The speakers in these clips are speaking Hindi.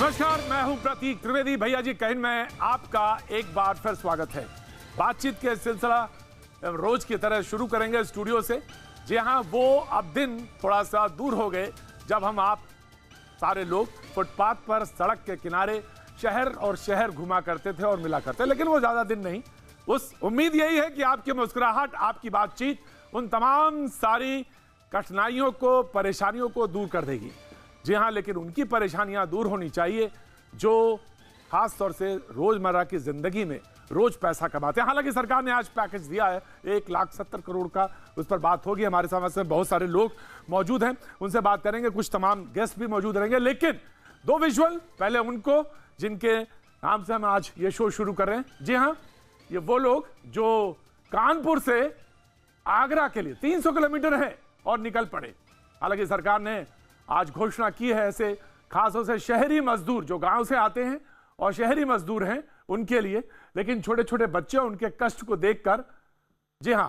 नमस्कार, मैं हूं प्रतीक त्रिवेदी। भैया जी कहीं में आपका एक बार फिर स्वागत है। बातचीत के सिलसिला रोज की तरह शुरू करेंगे स्टूडियो से। जी हां, वो अब दिन थोड़ा सा दूर हो गए जब हम आप सारे लोग फुटपाथ पर सड़क के किनारे शहर घुमा करते थे और मिला करते, लेकिन वो ज्यादा दिन नहीं। उस उम्मीद यही है कि आपकी मुस्कुराहट, आपकी बातचीत उन तमाम सारी कठिनाइयों को, परेशानियों को दूर कर देगी। जी हाँ, लेकिन उनकी परेशानियां दूर होनी चाहिए जो खास तौर से रोजमर्रा की जिंदगी में रोज पैसा कमाते हैं। हालांकि सरकार ने आज पैकेज दिया है 1,70,00,000 करोड़ का, उस पर बात होगी। हमारे साथ बहुत सारे लोग मौजूद हैं, उनसे बात करेंगे। कुछ तमाम गेस्ट भी मौजूद रहेंगे, लेकिन दो विजुअल पहले उनको जिनके नाम से हम आज ये शो शुरू कर रहे हैं। जी हाँ, ये वो लोग जो कानपुर से आगरा के लिए 300 किलोमीटर है और निकल पड़े। हालांकि सरकार ने आज घोषणा की है ऐसे खासतौर से शहरी मजदूर जो गांव से आते हैं और शहरी मजदूर हैं उनके लिए, लेकिन छोटे छोटे बच्चे उनके कष्ट को देखकर जी हां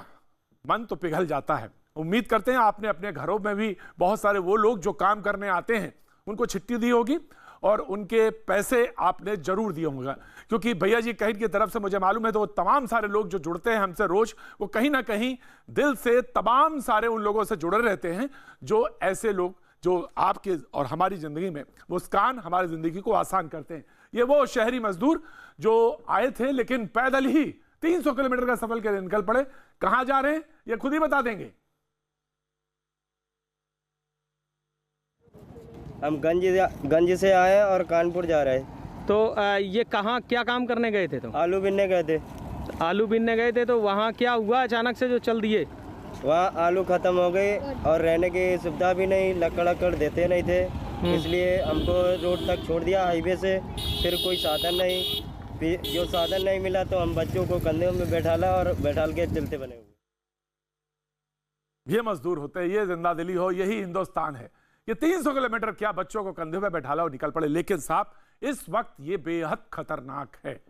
मन तो पिघल जाता है। उम्मीद करते हैं आपने अपने घरों में भी बहुत सारे वो लोग जो काम करने आते हैं उनको चिट्ठी दी होगी और उनके पैसे आपने जरूर दिए होंगे, क्योंकि भैया जी कहीं की तरफ से मुझे मालूम है तो तमाम सारे लोग जो जुड़ते हैं हमसे रोज, वो कहीं ना कहीं दिल से तमाम सारे उन लोगों से जुड़े रहते हैं जो ऐसे लोग जो आपके और हमारी जिंदगी में मुस्कान, हमारी जिंदगी को आसान करते हैं। ये वो शहरी मजदूर जो आए थे लेकिन पैदल ही 300 किलोमीटर का सफर के लिए निकल पड़े। कहां जा रहे हैं ये खुद ही बता देंगे। हम गंज से आए और कानपुर जा रहे हैं। तो ये कहाँ क्या काम करने गए थे? तो आलू बीनने गए थे। आलू बीनने गए थे, तो वहाँ क्या हुआ अचानक से जो चल दिए? वहाँ आलू खत्म हो गए और रहने की सुविधा भी नहीं, लकड़ देते नहीं थे, इसलिए हमको रोड तक छोड़ दिया हाईवे से। फिर कोई साधन नहीं, फिर जो साधन नहीं मिला तो हम बच्चों को कंधे में बैठाला और बैठाल के चलते बने हुए। ये मजदूर होते हैं, ये जिंदा दिली हो, यही हिंदुस्तान है। ये 300 किलोमीटर क्या बच्चों को कंधे में बैठाला और निकल पड़े। लेकिन साहब इस वक्त ये बेहद खतरनाक है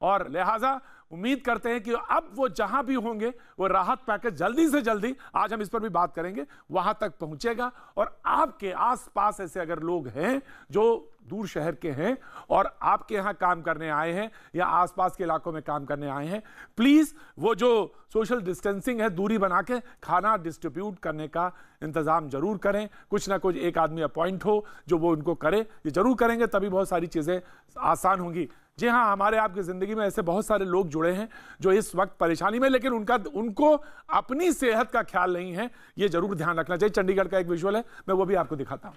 और लिहाजा उम्मीद करते हैं कि अब वो जहां भी होंगे वो राहत पैकेज जल्दी से जल्दी, आज हम इस पर भी बात करेंगे, वहां तक पहुंचेगा। और आपके आसपास ऐसे अगर लोग हैं जो दूर शहर के हैं और आपके यहां काम करने आए हैं या आसपास के इलाकों में काम करने आए हैं, प्लीज वो जो सोशल डिस्टेंसिंग है, दूरी बना के खाना डिस्ट्रीब्यूट करने का इंतजाम जरूर करें। कुछ ना कुछ एक आदमी अपॉइंट हो जो वो उनको करे, ये जरूर करेंगे तभी बहुत सारी चीजें आसान होंगी। जी हाँ, हमारे आपकी जिंदगी में ऐसे बहुत सारे लोग जुड़े हैं जो इस वक्त परेशानी में, लेकिन उनको अपनी सेहत का ख्याल नहीं है, ये जरूर ध्यान रखना चाहिए। चंडीगढ़ का एक विजुअल है, मैं वो भी आपको दिखाता हूं।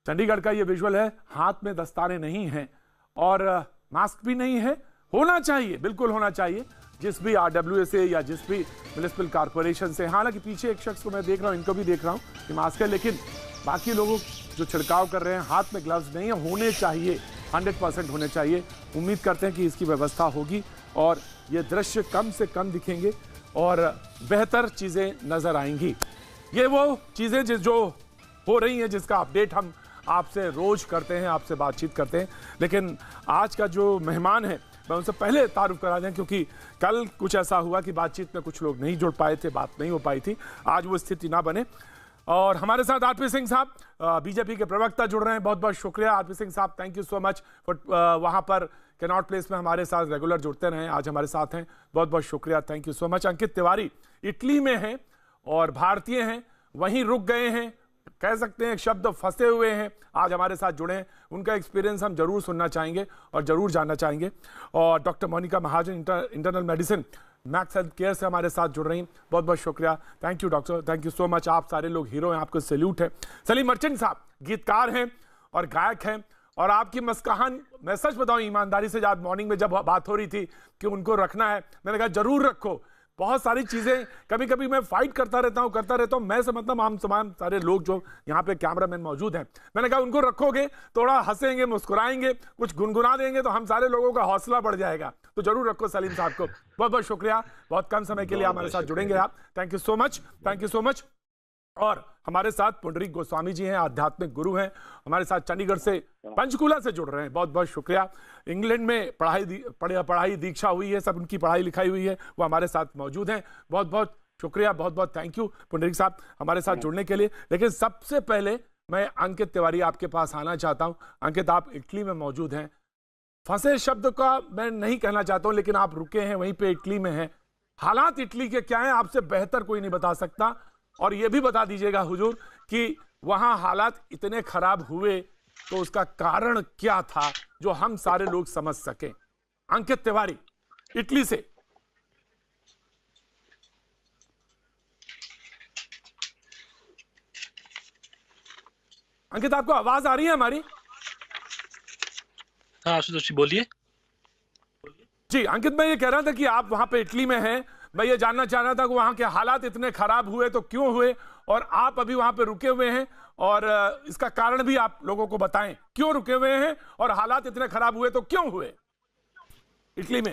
चंडीगढ़ का ये विजुअल है, हाथ में दस्ताने नहीं हैं और मास्क भी नहीं है। होना चाहिए, बिल्कुल होना चाहिए, जिस भी RWA से या जिस भी म्युनिसिपल कॉर्पोरेशन से। हालांकि पीछे एक शख्स को मैं देख रहा हूं, इनको भी देख रहा हूं कि मास्क है, लेकिन बाकी लोगों जो छिड़काव कर रहे हैं हाथ में ग्लव्स नहीं है। होने चाहिए, 100% होने चाहिए। उम्मीद करते हैं कि इसकी व्यवस्था होगी और ये दृश्य कम से कम दिखेंगे और बेहतर चीजें नजर आएंगी। ये वो चीजें जो हो रही हैं जिसका अपडेट हम आपसे रोज करते हैं, आपसे बातचीत करते हैं। लेकिन आज का जो मेहमान है मैं उनसे पहले तारुफ करा दें, क्योंकि कल कुछ ऐसा हुआ कि बातचीत में कुछ लोग नहीं जुड़ पाए थे, बात नहीं हो पाई थी। आज वो स्थिति ना बने। और हमारे साथ आरपी सिंह साहब, बीजेपी के प्रवक्ता, जुड़ रहे हैं। बहुत बहुत शुक्रिया आरपी सिंह साहब, थैंक यू सो मच। वहां पर कैनॉट प्लेस में हमारे साथ रेगुलर जुड़ते रहे, आज हमारे साथ हैं, बहुत बहुत शुक्रिया, thank you so much. Ankit Tiwari Italy में हैं और भारतीय हैं, वहीं रुक गए हैं, कह सकते हैं एक शब्द फंसे हुए हैं, आज हमारे साथ जुड़े हैं। उनका एक्सपीरियंस हम जरूर सुनना चाहेंगे और जरूर जानना चाहेंगे। और doctor Monika Mahajan, internal medicine Max Health Care से हमारे साथ जुड़ रही हैं, बहुत बहुत शुक्रिया, thank you doctor, thank you so much. आप सारे लोग हीरो हैं, आपको सैल्यूट है। सलीम मर्चेंट साहब गीतकार हैं और गायक हैं और आपकी मस्कान, मैं सच बताऊं ईमानदारी से, आज मॉर्निंग में जब बात हो रही थी कि उनको रखना है, मैंने कहा जरूर रखो। बहुत सारी चीजें कभी कभी मैं फाइट करता रहता हूं, मैं समझता हूं हम तमाम सारे लोग जो यहाँ पे कैमरामैन मौजूद हैं, मैंने कहा उनको रखोगे, थोड़ा हंसेंगे, मुस्कुराएंगे, कुछ गुनगुना देंगे तो हम सारे लोगों का हौसला बढ़ जाएगा। तो जरूर रखो सलीम साहब को। बहुत बहुत शुक्रिया, बहुत कम समय के लिए हमारे साथ जुड़ेंगे आप, thank you so much, thank you so much. और हमारे साथ पुंडरीक गोस्वामी जी हैं, आध्यात्मिक गुरु हैं, हमारे साथ चंडीगढ़ से, पंचकूला से जुड़ रहे हैं, बहुत बहुत शुक्रिया। इंग्लैंड में पढ़ाई दीक्षा हुई है, सब उनकी पढ़ाई लिखाई हुई है, वो हमारे साथ मौजूद हैं, बहुत बहुत शुक्रिया, बहुत बहुत थैंक यू पुंडरीक साहब हमारे साथ जुड़ने के लिए। लेकिन सबसे पहले मैं अंकित तिवारी आपके पास आना चाहता हूं। अंकित, आप इटली में मौजूद हैं। फंसे शब्द का मैं नहीं कहना चाहता हूं, लेकिन आप रुके हैं वहीं पे, इटली में हैं। हालात इटली के क्या हैं आपसे बेहतर कोई नहीं बता सकता। और यह भी बता दीजिएगा हुजूर कि वहां हालात इतने खराब हुए तो उसका कारण क्या था जो हम सारे लोग समझ सकें। अंकित तिवारी इटली से। अंकित, आपको आवाज आ रही है हमारी? हाँ आशुतोष जी बोलिए। जी अंकित, मैं ये कह रहा था कि आप वहां पे इटली में हैं। मैं ये जानना चाह रहा था कि वहां के हालात इतने खराब हुए तो क्यों हुए, और आप अभी वहां पे रुके हुए हैं, और इसका कारण भी आप लोगों को बताएं क्यों रुके हुए हैं और हालात इतने खराब हुए तो क्यों हुए इटली में।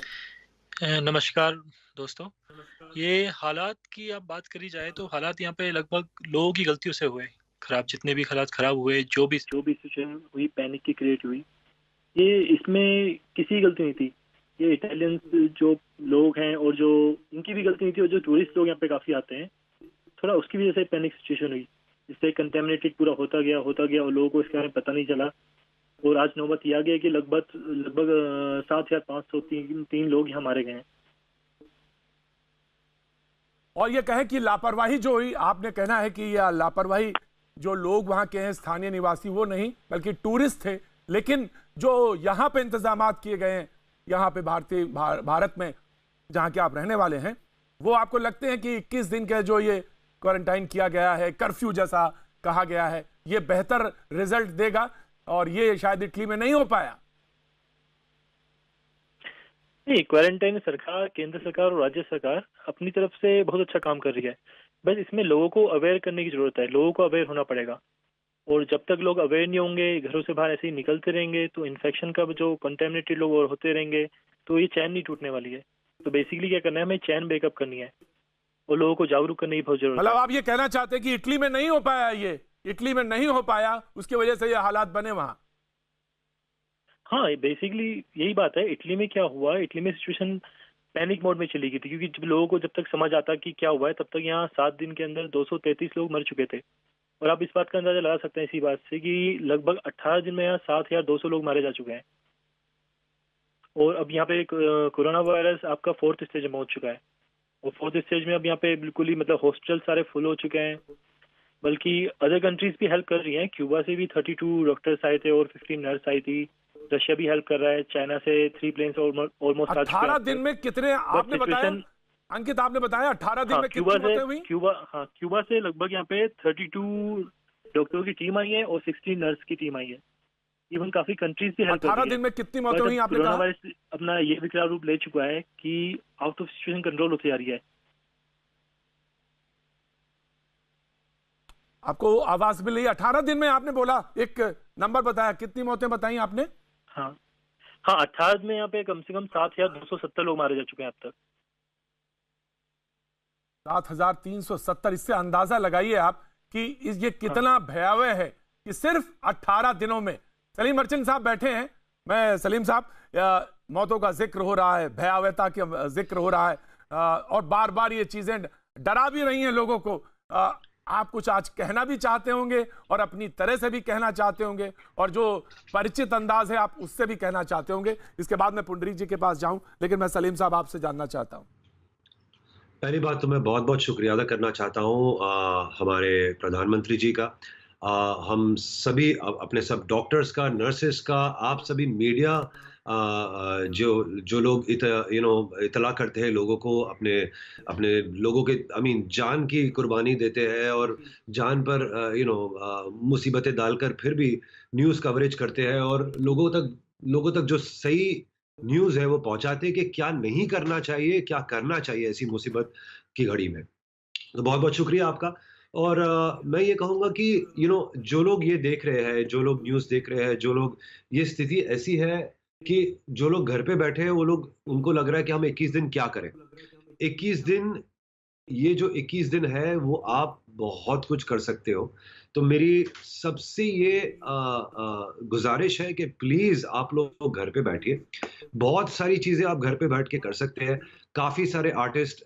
नमस्कार दोस्तों, ये हालात की आप बात करी जाए तो हालात यहाँ पे लगभग लोगों की गलतियों से हुए खराब। जितने भी हालात खराब हुए, जो भी सिचुएशन हुई, पैनिक की क्रिएट हुई, ये इसमें किसी की गलती नहीं थी। ये इटालियंस जो लोग हैं और जो इनकी भी गलती नहीं थी, और जो टूरिस्ट लोग यहाँ पे काफी आते हैं, थोड़ा उसकी वजह से पैनिक सिचुएशन हुई, जिससे कंटेमिनेटेड पूरा होता गया और लोगों को इसके बारे में पता नहीं चला। और आज नौबत यह आ गया कि लगभग 7,503 लोग यहाँ मारे गए हैं। और ये कहें कि लापरवाही जो हुई, आपने कहना है कि यह लापरवाही जो लोग वहां के हैं स्थानीय निवासी वो नहीं बल्कि टूरिस्ट थे, लेकिन जो यहाँ पे इंतजामात किए गए हैं यहाँ पे भारत में जहां के आप रहने वाले हैं, वो आपको लगते हैं कि 21 दिन का जो ये क्वारंटाइन किया गया है, कर्फ्यू जैसा कहा गया है, ये बेहतर रिजल्ट देगा, और ये शायद इटली में नहीं हो पाया? नहीं, क्वारंटाइन सरकार, केंद्र सरकार और राज्य सरकार अपनी तरफ से बहुत अच्छा काम कर रही है। बस इसमें लोगों को अवेयर करने की जरूरत है, लोगों को अवेयर होना पड़ेगा। और जब तक लोग अवेयर नहीं होंगे, घरों से बाहर ऐसे ही निकलते रहेंगे, तो इन्फेक्शन का जो कंटेमिनेटेड लोग और होते रहेंगे, तो ये चैन नहीं टूटने वाली है। तो बेसिकली क्या करना है, हमें चैन ब्रेकअप करनी है और लोगों को जागरूक करने की बहुत जरूरत है। मतलब आप ये कहना चाहते हैं कि इटली में नहीं हो पाया, ये इटली में नहीं हो पाया, उसकी वजह से ये हालात बने वहां? हाँ, बेसिकली यही बात है। इटली में क्या हुआ, इटली में सिचुएशन पैनिक मोड में चली गई थी, क्योंकि जब लोगों को जब तक समझ आता कि क्या हुआ है, तब तक यहाँ 7 दिन के अंदर 233 लोग मर चुके थे। और आप इस बात का अंदाजा लगा सकते हैं इसी बात से कि लगभग 18 दिन में यहाँ 7,200 लोग मारे जा चुके हैं। और अब यहाँ पे कोरोना वायरस आपका 4th स्टेज में पहुंच चुका है, और 4th स्टेज में अब यहाँ पे बिल्कुल ही मतलब हॉस्पिटल सारे फुल हो चुके हैं। बल्कि अदर कंट्रीज भी हेल्प कर रही हैं। क्यूबा से भी 32 डॉक्टर्स आए थे और 15 नर्स आई थी। रशिया भी हेल्प कर रहा है। चाइना से 3 प्लेन्स ऑलमोस्ट आ चुके हैं। 18 दिन में कितने आपने बताया अंकित? आपने बताया 18 दिन में कितनी मौतें हुई? क्यूबा से लगभग यहाँ पे 32 डॉक्टरों की टीम आई है और 16 नर्स की टीम आई है। इवन काफी कंट्रीज भी हेल्प कर रही है। 18 दिन में कितनी मौतें हुई आपने कोरोना कहा? वायरस अपना ये विकराल रूप ले चुका है कि आउट ऑफ सिचुएशन कंट्रोल होती जा रही है। आपको आवाज मिल रही है? 18 दिन में आपने बोला, एक नंबर बताया, कितनी मौतें बताई आपने? हाँ 18 में यहाँ पे कम से कम 7,270 लोग मारे जा चुके हैं अब तक। 7,370। इससे अंदाजा लगाइए आप कि ये कितना भयावह है कि सिर्फ 18 दिनों में। सलीम मर्चेंट साहब बैठे हैं। मैं सलीम साहब, मौतों का जिक्र हो रहा है, भयावहता का जिक्र हो रहा है, और बार बार ये चीजें डरा भी रही हैं लोगों को। आप कुछ आज कहना भी चाहते होंगे और अपनी तरह से भी कहना चाहते होंगे, और जो परिचित अंदाज है आप उससे भी कहना चाहते होंगे। इसके बाद मैं पुंडरीक जी के पास जाऊं, लेकिन मैं सलीम साहब आपसे जानना चाहता हूं। पहली बात तो मैं बहुत बहुत शुक्रिया अदा करना चाहता हूं हमारे प्रधानमंत्री जी का, हम सभी अपने सब डॉक्टर्स का, नर्सेस का, आप सभी मीडिया जो लोग इतला करते हैं लोगों को, अपने लोगों के जान की कुर्बानी देते हैं और जान पर मुसीबतें डालकर फिर भी न्यूज़ कवरेज करते हैं और लोगों तक जो सही न्यूज़ है वो पहुंचाते हैं कि क्या नहीं करना चाहिए, क्या करना चाहिए ऐसी मुसीबत की घड़ी में। तो बहुत बहुत शुक्रिया आपका। और मैं ये कहूँगा कि जो लोग ये देख रहे हैं, जो लोग न्यूज़ देख रहे हैं, जो लोग, ये स्थिति ऐसी है कि जो लोग घर पे बैठे हैं वो लोग, उनको लग रहा है कि हम 21 दिन क्या करें। 21 दिन ये जो 21 दिन है वो आप बहुत कुछ कर सकते हो। तो मेरी सबसे ये गुज़ारिश है कि प्लीज़ आप लोग घर पे बैठिए। बहुत सारी चीज़ें आप घर पे बैठ के कर सकते हैं। काफ़ी सारे आर्टिस्ट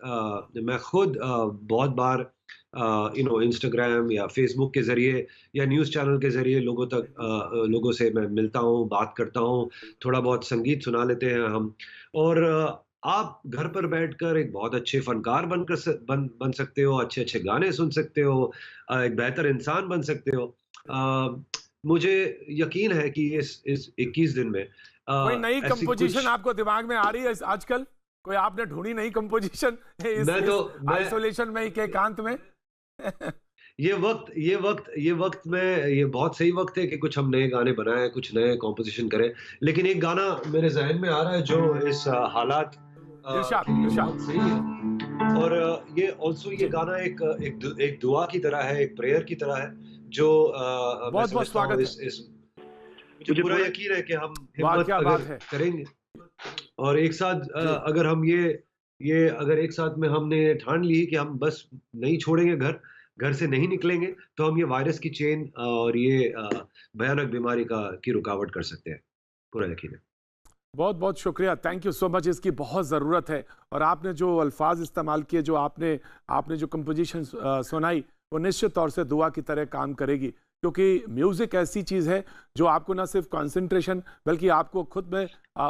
मैं खुद बहुत बार इंस्टाग्राम या फ़ेसबुक के ज़रिए या न्यूज़ चैनल के ज़रिए लोगों से मैं मिलता हूँ, बात करता हूँ, थोड़ा बहुत संगीत सुना लेते हैं हम। और आप घर पर बैठकर एक बहुत अच्छे फनकार बन सकते हो, अच्छे-अच्छे गाने सुन सकते हो, एक बेहतर इंसान बन सकते हो। मुझे यकीन है कि इस 21 दिन में कोई नई ऐसी कंपोजिशन कुछ आपको दिमाग में आ रही है आजकल? कोई आपने ढूंढी नई कंपोजिशन इस मैं आइसोलेशन में, एक एकांत में? ये वक्त में ये बहुत सही वक्त है कि कुछ हम नए गाने बनाएँ, कुछ नए कॉम्पोज़िशन करें। लेकिन एक गाना मेरे ज़हन में आ रहा है जो इस हालात इरशाद, के लिए इरशाद। बहुत सही है। और ये गाना एक दुआ की तरह है, एक प्रेयर की तरह है जो मैं बहुत बहुत समझता हूँ स्वागत है। इस मुझे पूरा यकीन है कि हम वाह, हिम्मत क्या बात अगर है। करेंगे और एक साथ जी। अगर हम ये अगर एक साथ में हमने ठान ली कि हम बस नहीं छोड़ेंगे घर से नहीं निकलेंगे, तो हम ये वायरस की चेन और ये भयानक बीमारी की रुकावट कर सकते हैं। पूरा यकीन है। बहुत बहुत शुक्रिया, थैंक यू सो मच। इसकी बहुत ज़रूरत है। और आपने जो अल्फाज इस्तेमाल किए, जो आपने जो कंपोजिशन सुनाई, वो निश्चित तौर से दुआ की तरह काम करेगी, क्योंकि म्यूज़िक ऐसी चीज़ है जो आपको ना सिर्फ कंसंट्रेशन बल्कि आपको खुद में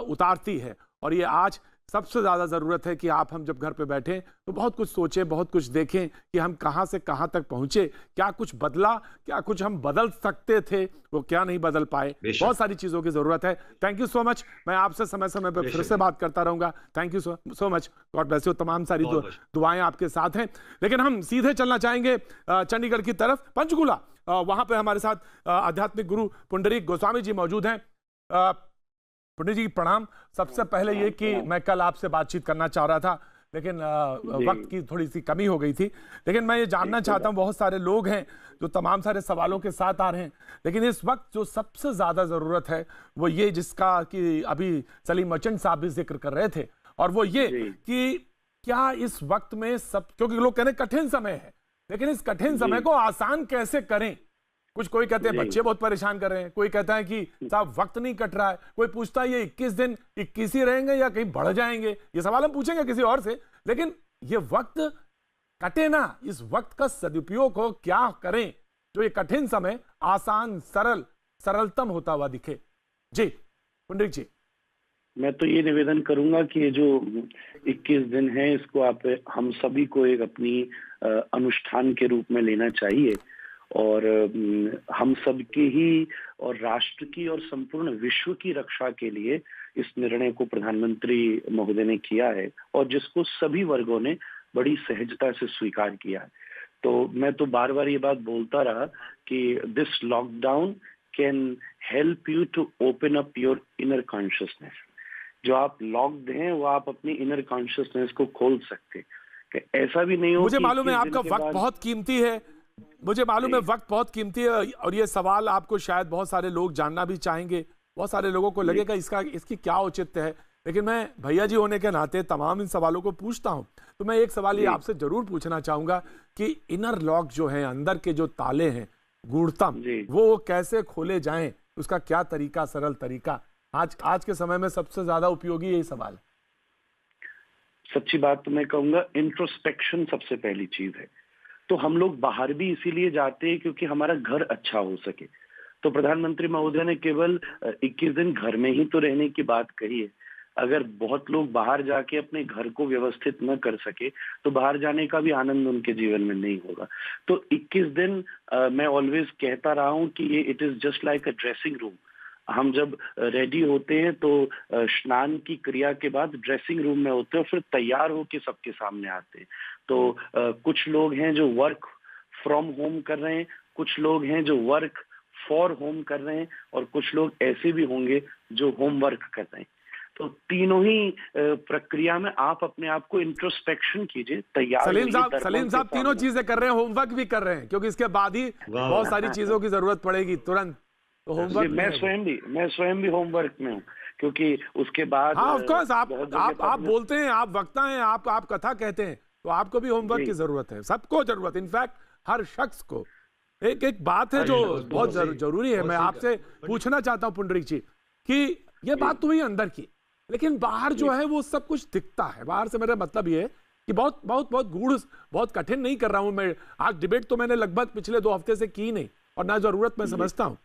उतारती है। और ये आज सबसे ज़्यादा ज़रूरत है कि हम जब घर पे बैठें तो बहुत कुछ सोचें, बहुत कुछ देखें कि हम कहाँ से कहाँ तक पहुँचे, क्या कुछ बदला, क्या कुछ हम बदल सकते थे, वो क्या नहीं बदल पाए। बहुत सारी चीज़ों की ज़रूरत है। Thank you so much. मैं आपसे समय समय पर फिर से बात करता रहूँगा। Thank you so much. God bless you. तमाम सारी दुआएं आपके साथ हैं। लेकिन हम सीधे चलना चाहेंगे चंडीगढ़ की तरफ, पंचकूला। वहाँ पर हमारे साथ आध्यात्मिक गुरु पुंडरीक गोस्वामी जी मौजूद हैं। पंडित जी प्रणाम। सबसे पहले ये कि मैं कल आपसे बातचीत करना चाह रहा था, लेकिन वक्त की थोड़ी सी कमी हो गई थी। लेकिन मैं ये जानना चाहता हूँ, बहुत सारे लोग हैं जो तमाम सारे सवालों के साथ आ रहे हैं, लेकिन इस वक्त जो सबसे ज़्यादा ज़रूरत है वो ये, जिसका कि अभी सलीम मर्चेंट साहब भी जिक्र कर रहे थे, और वो ये कि क्या इस वक्त में क्योंकि लोग कह रहे हैं कठिन समय है, लेकिन इस कठिन समय को आसान कैसे करें। कोई कहते हैं बच्चे बहुत परेशान कर रहे हैं, कोई कहता है कि साहब वक्त नहीं कट रहा है, कोई पूछता है ये 21 दिन 21 ही रहेंगे या कहीं बढ़ जाएंगे। ये सवाल हम पूछेंगे किसी और से, लेकिन ये वक्त कटे ना, इस वक्त का सदुपयोग हो, क्या करें जो ये कठिन समय आसान, सरलतम होता हुआ दिखे। जी पुंडरीक जी। मैं तो ये निवेदन करूंगा कि ये जो 21 दिन है, इसको हम सभी को एक अपनी अनुष्ठान के रूप में लेना चाहिए, और हम सबके ही और राष्ट्र की और संपूर्ण विश्व की रक्षा के लिए इस निर्णय को प्रधानमंत्री महोदय ने किया है, और जिसको सभी वर्गों ने बड़ी सहजता से स्वीकार किया है। तो मैं तो बार बार ये बात बोलता रहा कि this lockdown can help you to open up your inner consciousness. जो आप लॉक्ड हैं वो आप अपनी इनर कॉन्शियसनेस को खोल सकते हैं। ऐसा भी नहीं हो। मुझे मालूम है आपका वक्त बहुत कीमती है, मुझे मालूम है वक्त बहुत कीमती है, और ये सवाल आपको शायद बहुत सारे लोग जानना भी चाहेंगे, बहुत सारे लोगों को लगेगा इसकी क्या औचित्य है, लेकिन मैं भैया जी होने के नाते तमाम इन सवालों को पूछता हूं। तो मैं एक सवाल ये आपसे जरूर पूछना चाहूंगा कि इनर लॉक जो है, अंदर के जो ताले हैं गूढ़तम, वो कैसे खोले जाएं, उसका क्या तरीका, सरल तरीका आज के समय में सबसे ज्यादा उपयोगी यही सवाल है। सच्ची बात तो मैं कहूंगा इंट्रोस्पेक्शन सबसे पहली चीज है। तो हम लोग बाहर भी इसीलिए जाते हैं क्योंकि हमारा घर अच्छा हो सके। तो प्रधानमंत्री महोदय ने केवल 21 दिन घर में ही तो रहने की बात कही है। अगर बहुत लोग बाहर जाके अपने घर को व्यवस्थित न कर सके तो बाहर जाने का भी आनंद उनके जीवन में नहीं होगा। तो 21 दिन मैं ऑलवेज कहता रहा हूं कि ये it is just like a dressing room. हम जब रेडी होते हैं तो स्नान की क्रिया के बाद ड्रेसिंग रूम में होते हैं और फिर तैयार होके सबके सामने आते हैं। तो कुछ लोग हैं जो वर्क फ्रॉम होम कर रहे हैं, कुछ लोग हैं जो वर्क फॉर होम कर रहे हैं, और कुछ लोग ऐसे भी होंगे जो होम वर्क कर रहे हैं। तो तीनों ही प्रक्रिया में आप अपने आप को इंट्रोस्पेक्शन कीजिए, तैयार। सलीम साहब तीनों चीजें कर रहे हैं, होमवर्क भी कर रहे हैं, क्योंकि इसके बाद ही बहुत सारी चीजों की जरूरत पड़ेगी तुरंत। तो होमवर्क मैं स्वयं भी होमवर्क में हूँ, क्योंकि उसके बाद हाँ ऑफ कोर्स आप बोलते हैं, आप वक्ता हैं, आप कथा कहते हैं, तो आपको भी होमवर्क की जरूरत है, सबको जरूरत, इनफैक्ट हर शख्स को। एक बात है जो बहुत जरूरी है, मैं आपसे पूछना चाहता हूं पुंडरीक जी, कि ये बात तो हुई अंदर की, लेकिन बाहर जो है वो सब कुछ दिखता है। बाहर से मेरा मतलब ये है कि बहुत बहुत बहुत गूढ़, बहुत कठिन नहीं कर रहा हूं मैं। आज डिबेट तो मैंने लगभग पिछले 2 हफ्ते से की नहीं, और ना जरूरत मैं समझता हूं।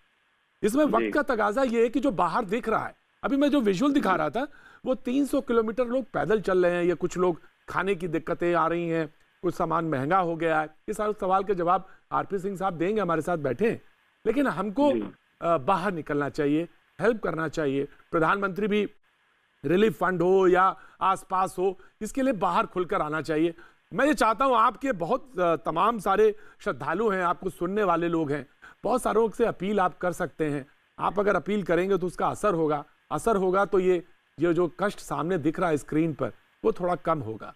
इसमें वक्त का तकाजा ये है कि जो बाहर दिख रहा है, अभी मैं जो विजुअल दिखा रहा था, वो 300 किलोमीटर लोग पैदल चल रहे हैं, या कुछ लोग खाने की दिक्कतें आ रही हैं, कुछ सामान महंगा हो गया है। ये सारे सवाल के जवाब आरपी सिंह साहब देंगे, हमारे साथ बैठे हैं। लेकिन हमको बाहर निकलना चाहिए, हेल्प करना चाहिए। प्रधानमंत्री भी रिलीफ फंड हो या आसपास हो, इसके लिए बाहर खुलकर आना चाहिए। मैं ये चाहता हूं, आपके बहुत तमाम सारे श्रद्धालु हैं, आपको सुनने वाले लोग हैं, बहुत सारों से अपील आप कर सकते हैं। आप अगर अपील करेंगे तो उसका असर होगा तो ये जो कष्ट सामने दिख रहा है स्क्रीन पर, वो थोड़ा कम होगा।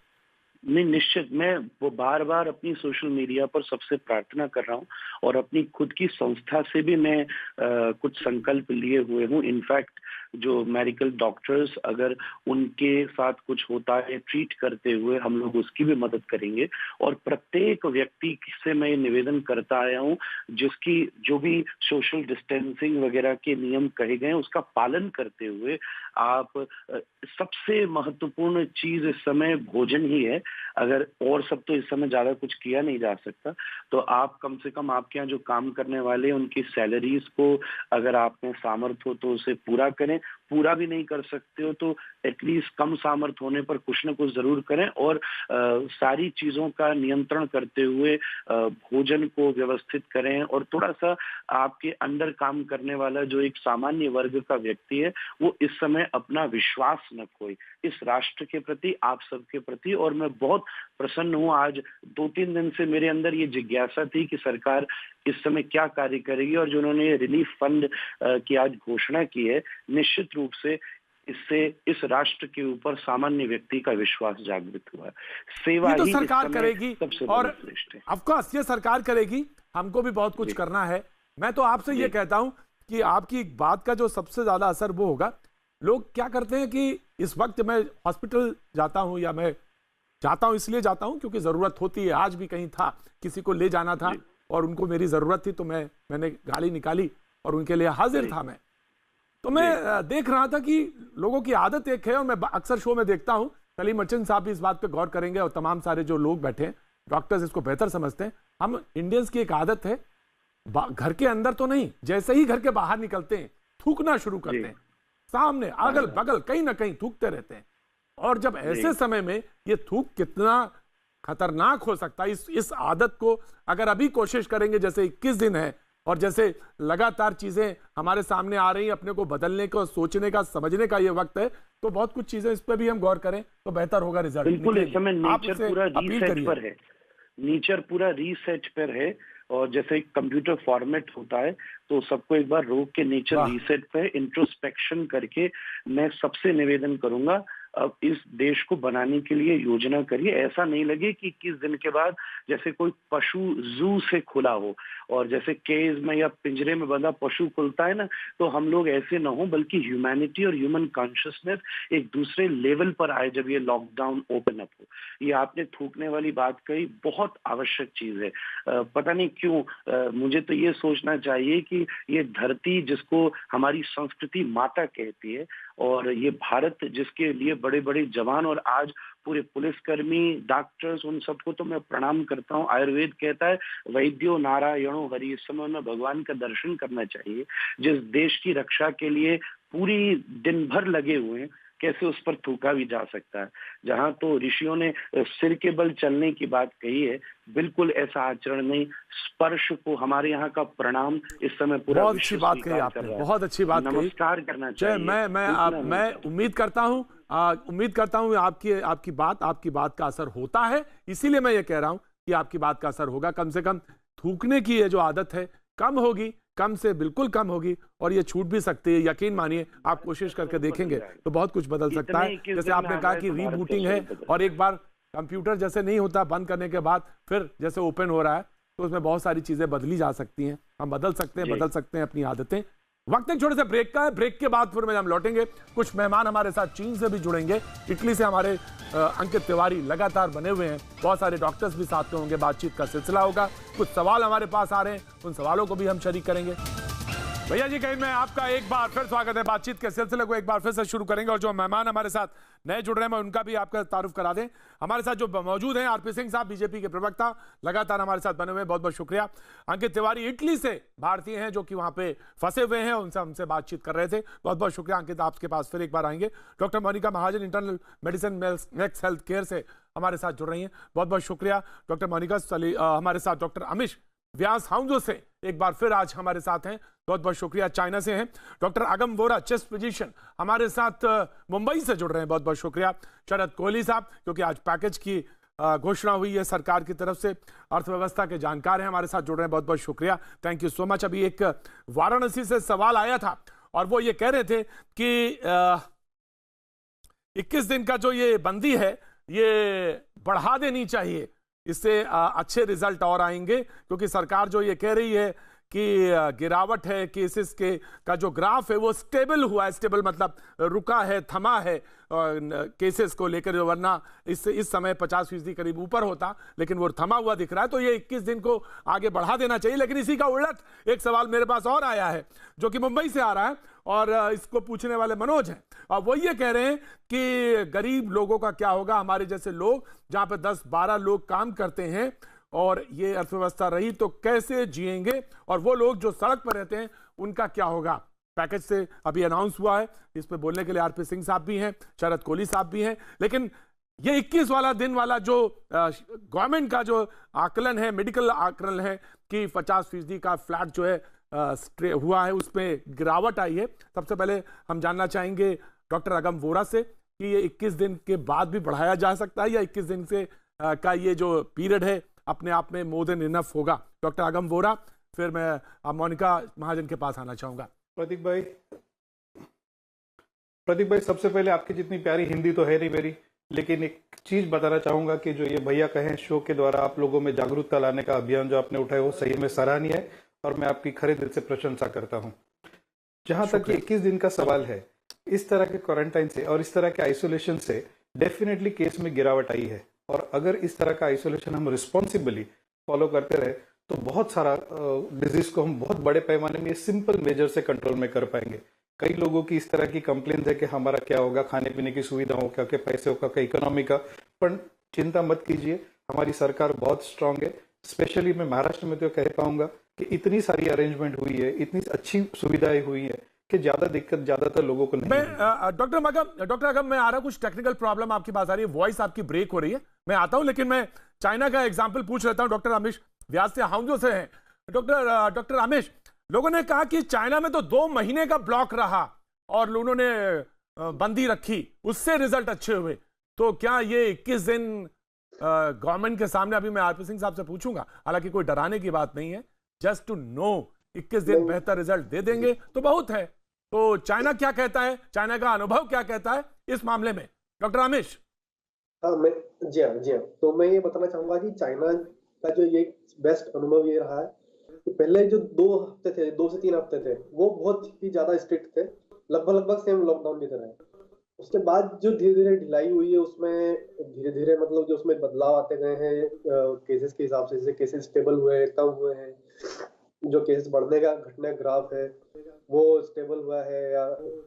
नहीं, निश्चित। मैं वो बार बार अपनी सोशल मीडिया पर सबसे प्रार्थना कर रहा हूँ, और अपनी खुद की संस्था से भी मैं कुछ संकल्प लिए हुए हूँ। इनफैक्ट जो मेडिकल डॉक्टर्स, अगर उनके साथ कुछ होता है ट्रीट करते हुए, हम लोग उसकी भी मदद करेंगे। और प्रत्येक व्यक्ति से मैं ये निवेदन करता आया हूँ, जिसकी जो भी सोशल डिस्टेंसिंग वगैरह के नियम कहे गए उसका पालन करते हुए आप, सबसे महत्वपूर्ण चीज इस समय भोजन ही है। अगर और सब तो इस समय ज्यादा कुछ किया नहीं जा सकता, तो आप कम से कम आपके यहाँ जो काम करने वाले उनकी सैलरीज को अगर आप में सामर्थ्य हो तो उसे पूरा करें। पूरा भी नहीं कर सकते हो तो एटलीस्ट कम सामर्थ्य होने पर कुछ न कुछ जरूर करें। और सारी चीजों का नियंत्रण करते हुए भोजन को व्यवस्थित करें। और थोड़ा सा आपके अंडर काम करने वाला जो एक सामान्य वर्ग का व्यक्ति है, वो इस समय अपना विश्वास न खोए इस राष्ट्र के प्रति, आप सबके प्रति। और मैं बहुत प्रसन्न हूँ, आज 2-3 दिन से मेरे अंदर ये जिज्ञासा थी कि सरकार इस समय क्या कार्य करेगी। और जो उन्होंने रिलीफ फंड की आज घोषणा की है, निश्चित रूप से इससे इस राष्ट्र के ऊपर सामान्य व्यक्ति का विश्वास जागृत हुआ है। सेवा ये तो ही सरकार करेगी, और श्रेष्ठ है। ऑफ कोर्स ये सरकार करेगी, हमको भी बहुत कुछ करना है। मैं तो आपसे ये कहता हूं कि आपकी बात का जो सबसे ज्यादा असर वो होगा, लोग क्या करते हैं कि इस वक्त मैं हॉस्पिटल जाता हूं, या मैं जाता हूं इसलिए जाता हूं क्योंकि जरूरत होती है। आज भी कहीं था, किसी को ले जाना था और उनको मेरी जरूरत थी, तो मैंने गाड़ी निकाली और उनके लिए हाजिर था मैं। तो मैं देख रहा था कि लोगों की आदत एक है, और मैं अक्सर शो में देखता हूं, सलीम अर्चन साहब भी इस बात पे गौर करेंगे, और तमाम सारे जो लोग बैठे हैं, डॉक्टर्स इसको बेहतर समझते हैं। हम इंडियंस की एक आदत है, घर के अंदर तो नहीं, जैसे ही घर के बाहर निकलते हैं थूकना शुरू करते हैं, सामने अगल बगल कहीं ना कहीं थूकते रहते हैं। और जब ऐसे समय में ये थूक कितना खतरनाक हो सकता है, इस आदत को अगर अभी कोशिश करेंगे, जैसे 21 दिन है और जैसे लगातार चीजें हमारे सामने आ रही हैं, अपने को बदलने का, सोचने का, समझने का ये वक्त है, तो बहुत कुछ चीजें इस पर भी हम गौर करें तो बेहतर होगा रिजल्ट। बिल्कुल, इस समय नेचर पूरा रीसेट पर है, नेचर पूरा रीसेट पर है। और जैसे कंप्यूटर फॉर्मेट होता है, तो सबको एक बार रोक के नेचर रीसेट पे इंट्रोस्पेक्शन करके मैं सबसे निवेदन करूंगा, अब इस देश को बनाने के लिए योजना करिए। ऐसा नहीं लगे कि 21 दिन के बाद जैसे कोई पशु जू से खुला हो, और जैसे केज में या पिंजरे में बंधा पशु खुलता है ना, तो हम लोग ऐसे ना हो, बल्कि ह्यूमैनिटी और ह्यूमन कॉन्शियसनेस एक दूसरे लेवल पर आए जब ये लॉकडाउन ओपन अप हो। ये आपने थूकने वाली बात कही, बहुत आवश्यक चीज है। पता नहीं क्यों मुझे तो ये सोचना चाहिए कि ये धरती जिसको हमारी संस्कृति माता कहती है, और ये भारत जिसके लिए बड़े बड़े जवान और आज पूरे पुलिसकर्मी, डॉक्टर्स, उन सबको तो मैं प्रणाम करता हूँ। आयुर्वेद कहता है वैद्यो नारायणो हरि, इस समय में भगवान का दर्शन करना चाहिए। जिस देश की रक्षा के लिए पूरी दिन भर लगे हुए हैं, कैसे उस पर थूका भी जा सकता है। जहां तो ऋषियों ने सिर के बल चलने की बात कही है, बिल्कुल ऐसा आचरण नहीं। स्पर्श को हमारे यहाँ का प्रणाम इस समय पूरा बहुत अच्छी बात कही आपने, बहुत अच्छी बात कही। नमस्कार करना चाहिए। मैं उम्मीद करता हूँ आपकी बात का असर होता है। इसीलिए मैं ये कह रहा हूँ कि आपकी बात का असर होगा। कम से कम थूकने की ये जो आदत है कम होगी, कम से बिल्कुल कम होगी, और ये छूट भी सकती है। यकीन मानिए, आप कोशिश करके देखेंगे तो बहुत कुछ बदल सकता है। जैसे आपने कहा कि रीबूटिंग है, और एक बार कंप्यूटर जैसे नहीं होता, बंद करने के बाद फिर जैसे ओपन हो रहा है, तो उसमें बहुत सारी चीजें बदली जा सकती हैं। हम बदल सकते हैं अपनी आदतें। वक्त एक छोटे से ब्रेक का है, ब्रेक के बाद फिर हम लौटेंगे। कुछ मेहमान हमारे साथ चीन से भी जुड़ेंगे, इटली से हमारे अंकित तिवारी लगातार बने हुए हैं, बहुत सारे डॉक्टर्स भी साथ में होंगे, बातचीत का सिलसिला होगा, कुछ सवाल हमारे पास आ रहे हैं, उन सवालों को भी हम शरीक करेंगे। भैया जी कहीं में आपका एक बार फिर स्वागत है। बातचीत के सिलसिले को एक बार फिर से शुरू करेंगे और जो मेहमान हमारे साथ नए जुड़ रहे हैं उनका भी आपका तारुफ करा दें। हमारे साथ जो मौजूद हैं आरपी सिंह साहब, बीजेपी के प्रवक्ता, लगातार हमारे साथ बने हुए हैं, बहुत बहुत शुक्रिया। अंकित तिवारी इटली से भारतीय हैं जो कि वहां पे फंसे हुए हैं, उनसे हमसे बातचीत कर रहे थे, बहुत बहुत शुक्रिया अंकित, आपके पास फिर एक बार आएंगे। Doctor Monika Mahajan internal medicine Max Health Care से हमारे साथ जुड़ रही हैं, बहुत बहुत शुक्रिया डॉक्टर मोनिका। हमारे साथ डॉक्टर अमिश व्यास हाउंजो से एक बार फिर आज हमारे साथ हैं, बहुत बहुत शुक्रिया। चाइना से हैं डॉक्टर अगम वोरा, चेस्ट फिजिशियन, हमारे साथ मुंबई से जुड़ रहे हैं, बहुत बहुत शुक्रिया। शरद कोहली साहब, क्योंकि आज पैकेज की घोषणा हुई है सरकार की तरफ से, अर्थव्यवस्था के जानकार हैं, हमारे साथ जुड़ रहे हैं, बहुत बहुत शुक्रिया, थैंक यू सो मच। अभी एक वाराणसी से सवाल आया था और वो ये कह रहे थे कि 21 दिन का जो ये बंदी है ये बढ़ा देनी चाहिए, इससे अच्छे रिजल्ट और आएंगे, क्योंकि सरकार जो ये कह रही है कि गिरावट है केसेस के का जो ग्राफ है वो स्टेबल हुआ है, स्टेबल मतलब रुका है, थमा है केसेस को लेकर, वरना इस समय 50% करीब ऊपर होता, लेकिन वो थमा हुआ दिख रहा है, तो ये 21 दिन को आगे बढ़ा देना चाहिए। लेकिन इसी का उलट एक सवाल मेरे पास और आया है जो कि मुंबई से आ रहा है और इसको पूछने वाले मनोज हैं, और वो ये कह रहे हैं कि गरीब लोगों का क्या होगा, हमारे जैसे लोग जहां पे 10-12 लोग काम करते हैं और ये अर्थव्यवस्था रही तो कैसे जिएंगे, और वो लोग जो सड़क पर रहते हैं उनका क्या होगा। पैकेज से अभी अनाउंस हुआ है, इस पे बोलने के लिए आरपी सिंह साहब भी हैं, शरद कोहली साहब भी हैं, लेकिन ये 21 वाला दिन वाला जो गवर्नमेंट का जो आकलन है, मेडिकल आकलन है कि 50% का फ्लैट जो है हुआ है, उसमें गिरावट आई है। सबसे पहले हम जानना चाहेंगे डॉक्टर अगम वोरा से कि ये 21 दिन के बाद भी बढ़ाया जा सकता है या 21 दिन से का ये जो पीरियड है अपने आप में मोर देन इनफ होगा। डॉक्टर अगम वोरा, फिर मैं मोनिका महाजन के पास आना चाहूंगा। प्रतीक भाई सबसे पहले आपकी जितनी प्यारी हिंदी तो है नहीं मेरी, लेकिन एक चीज बताना चाहूंगा कि जो ये भैया कहें शो के द्वारा आप लोगों में जागरूकता लाने का अभियान जो आपने उठाया वो सही में सराहनीय है और मैं आपकी खरे दिल से प्रशंसा करता हूं। जहां तक 21 दिन का सवाल है, इस तरह के क्वारंटाइन से और इस तरह के आइसोलेशन से डेफिनेटली केस में गिरावट आई है, और अगर इस तरह का आइसोलेशन हम रिस्पॉन्सिबली फॉलो करते रहे तो बहुत सारा डिजीज को हम बहुत बड़े पैमाने में सिंपल मेजर से कंट्रोल में कर पाएंगे। कई लोगों की इस तरह की कंप्लेंट है कि हमारा क्या होगा, खाने पीने की सुविधाओं का, क्या पैसे का, क्या इकोनॉमी का, पर चिंता मत कीजिए, हमारी सरकार बहुत स्ट्रांग है। स्पेशली मैं महाराष्ट्र में तो कह पाऊंगा कि इतनी सारी अरेंजमेंट हुई है, इतनी अच्छी सुविधाएं हुई है कि ज्यादा दिक्कत ज्यादातर लोगों को नहीं। मैं डॉक्टर अगम मैं आ रहा, कुछ टेक्निकल प्रॉब्लम आपकी बात आ रही है, वॉइस आपकी ब्रेक हो रही है, मैं आता हूं, लेकिन मैं चाइना का एग्जांपल पूछ लेता हूं। डॉक्टर अमिश व्यास से हाउंजो से हैं। डॉक्टर अमिश, लोगों ने कहा कि चाइना में तो 2 महीने का ब्लॉक रहा और उन्होंने बंदी रखी, उससे रिजल्ट अच्छे हुए, तो क्या ये 21 दिन गवर्नमेंट के सामने, अभी मैं आरपी सिंह साहब से पूछूंगा, हालांकि कोई डराने की बात नहीं है, जस्ट टू नो 21 दिन बेहतर रिजल्ट दे देंगे तो बहुत है। तो चाइना क्या कहता है, चाइना का अनुभव क्या कहता है इस मामले में, डॉक्टर अमिश? जी हाँ, तो मैं ये बताना चाहूंगा कि चाइना का जो ये बेस्ट अनुभव ये रहा है कि पहले जो 2 हफ्ते थे, 2 से 3 हफ्ते थे, वो बहुत ही ज्यादा स्ट्रिक्ट थे, लगभग सेम लॉकडाउन की तरह। उसके बाद जो धीरे धीरे ढिलाई हुई है, उसमें धीरे धीरे मतलब जो उसमें बदलाव आते गए हैं केसेस के हिसाब से, जैसे केसेस स्टेबल हुए, कम हुए हैं, जो केसेस बढ़ने का घटने ग्राफ है वो स्टेबल हुआ है या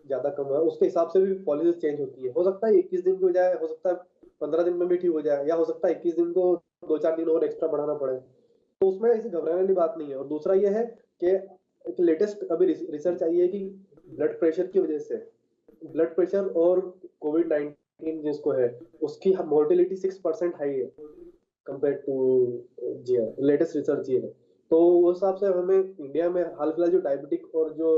ज्यादा कम हुआ है, उसके हिसाब से भी पॉलिसी चेंज होती है। हो सकता है 21 दिन की बजाय हो सकता है 15 दिन में भी ठीक हो जाए, या हो सकता है 21 दिन को 2-4 दिन और एक्स्ट्रा बढ़ाना पड़े, तो उसमें ऐसी घबराने वाली बात नहीं है। और दूसरा ये है कि लेटेस्ट अभी रिसर्च आई है कि ब्लड प्रेशर की वजह से, ब्लड प्रेशर और कोविड-19 जिसको है उसकी मोर्टेलिटी 6% हाई है कंपेयर टू लेटेस्ट रिसर्च ये है। तो उस हिसाब से हमें इंडिया में हाल फिलहाल जो डायबिटिक और जो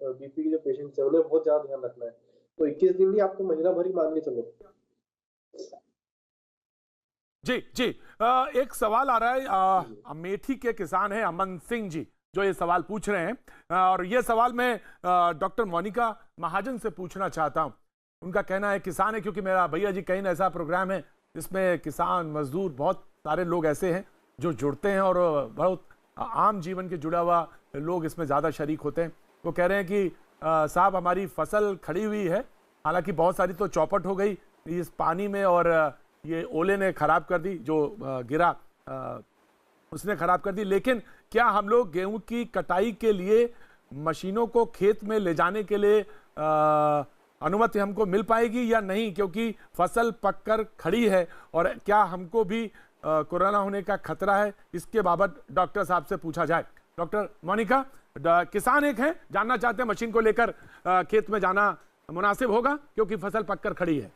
बीपी के जो पेशेंट्स है उन्हें बहुत ज्यादा ध्यान रखना है। तो 21 दिन नहीं, आपको महीना भर ही मान के चलो। जी एक सवाल आ रहा है, अमेठी के किसान हैं अमन सिंह जी जो ये सवाल पूछ रहे हैं, और ये सवाल मैं डॉक्टर मोनिका महाजन से पूछना चाहता हूं। उनका कहना है, किसान है, क्योंकि मेरा भैया जी कहीं ऐसा प्रोग्राम है जिसमें किसान मजदूर बहुत सारे लोग ऐसे हैं जो जुड़ते हैं और बहुत आम जीवन के जुड़ा हुआ लोग इसमें ज़्यादा शरीक होते हैं। वो कह रहे हैं कि साहब हमारी फसल खड़ी हुई है, हालांकि बहुत सारी तो चौपट हो गई इस पानी में और ये ओले ने खराब कर दी, जो गिरा उसने खराब कर दी। लेकिन क्या हम लोग गेहूं की कटाई के लिए मशीनों को खेत में ले जाने के लिए अनुमति हमको मिल पाएगी या नहीं, क्योंकि फसल पककर खड़ी है और क्या हमको भी कोरोना होने का खतरा है, इसके बाबत डॉक्टर साहब से पूछा जाए। डॉक्टर मोनिका, किसान एक हैं, जानना चाहते हैं मशीन को लेकर खेत में जाना मुनासिब होगा क्योंकि फसल पककर खड़ी है।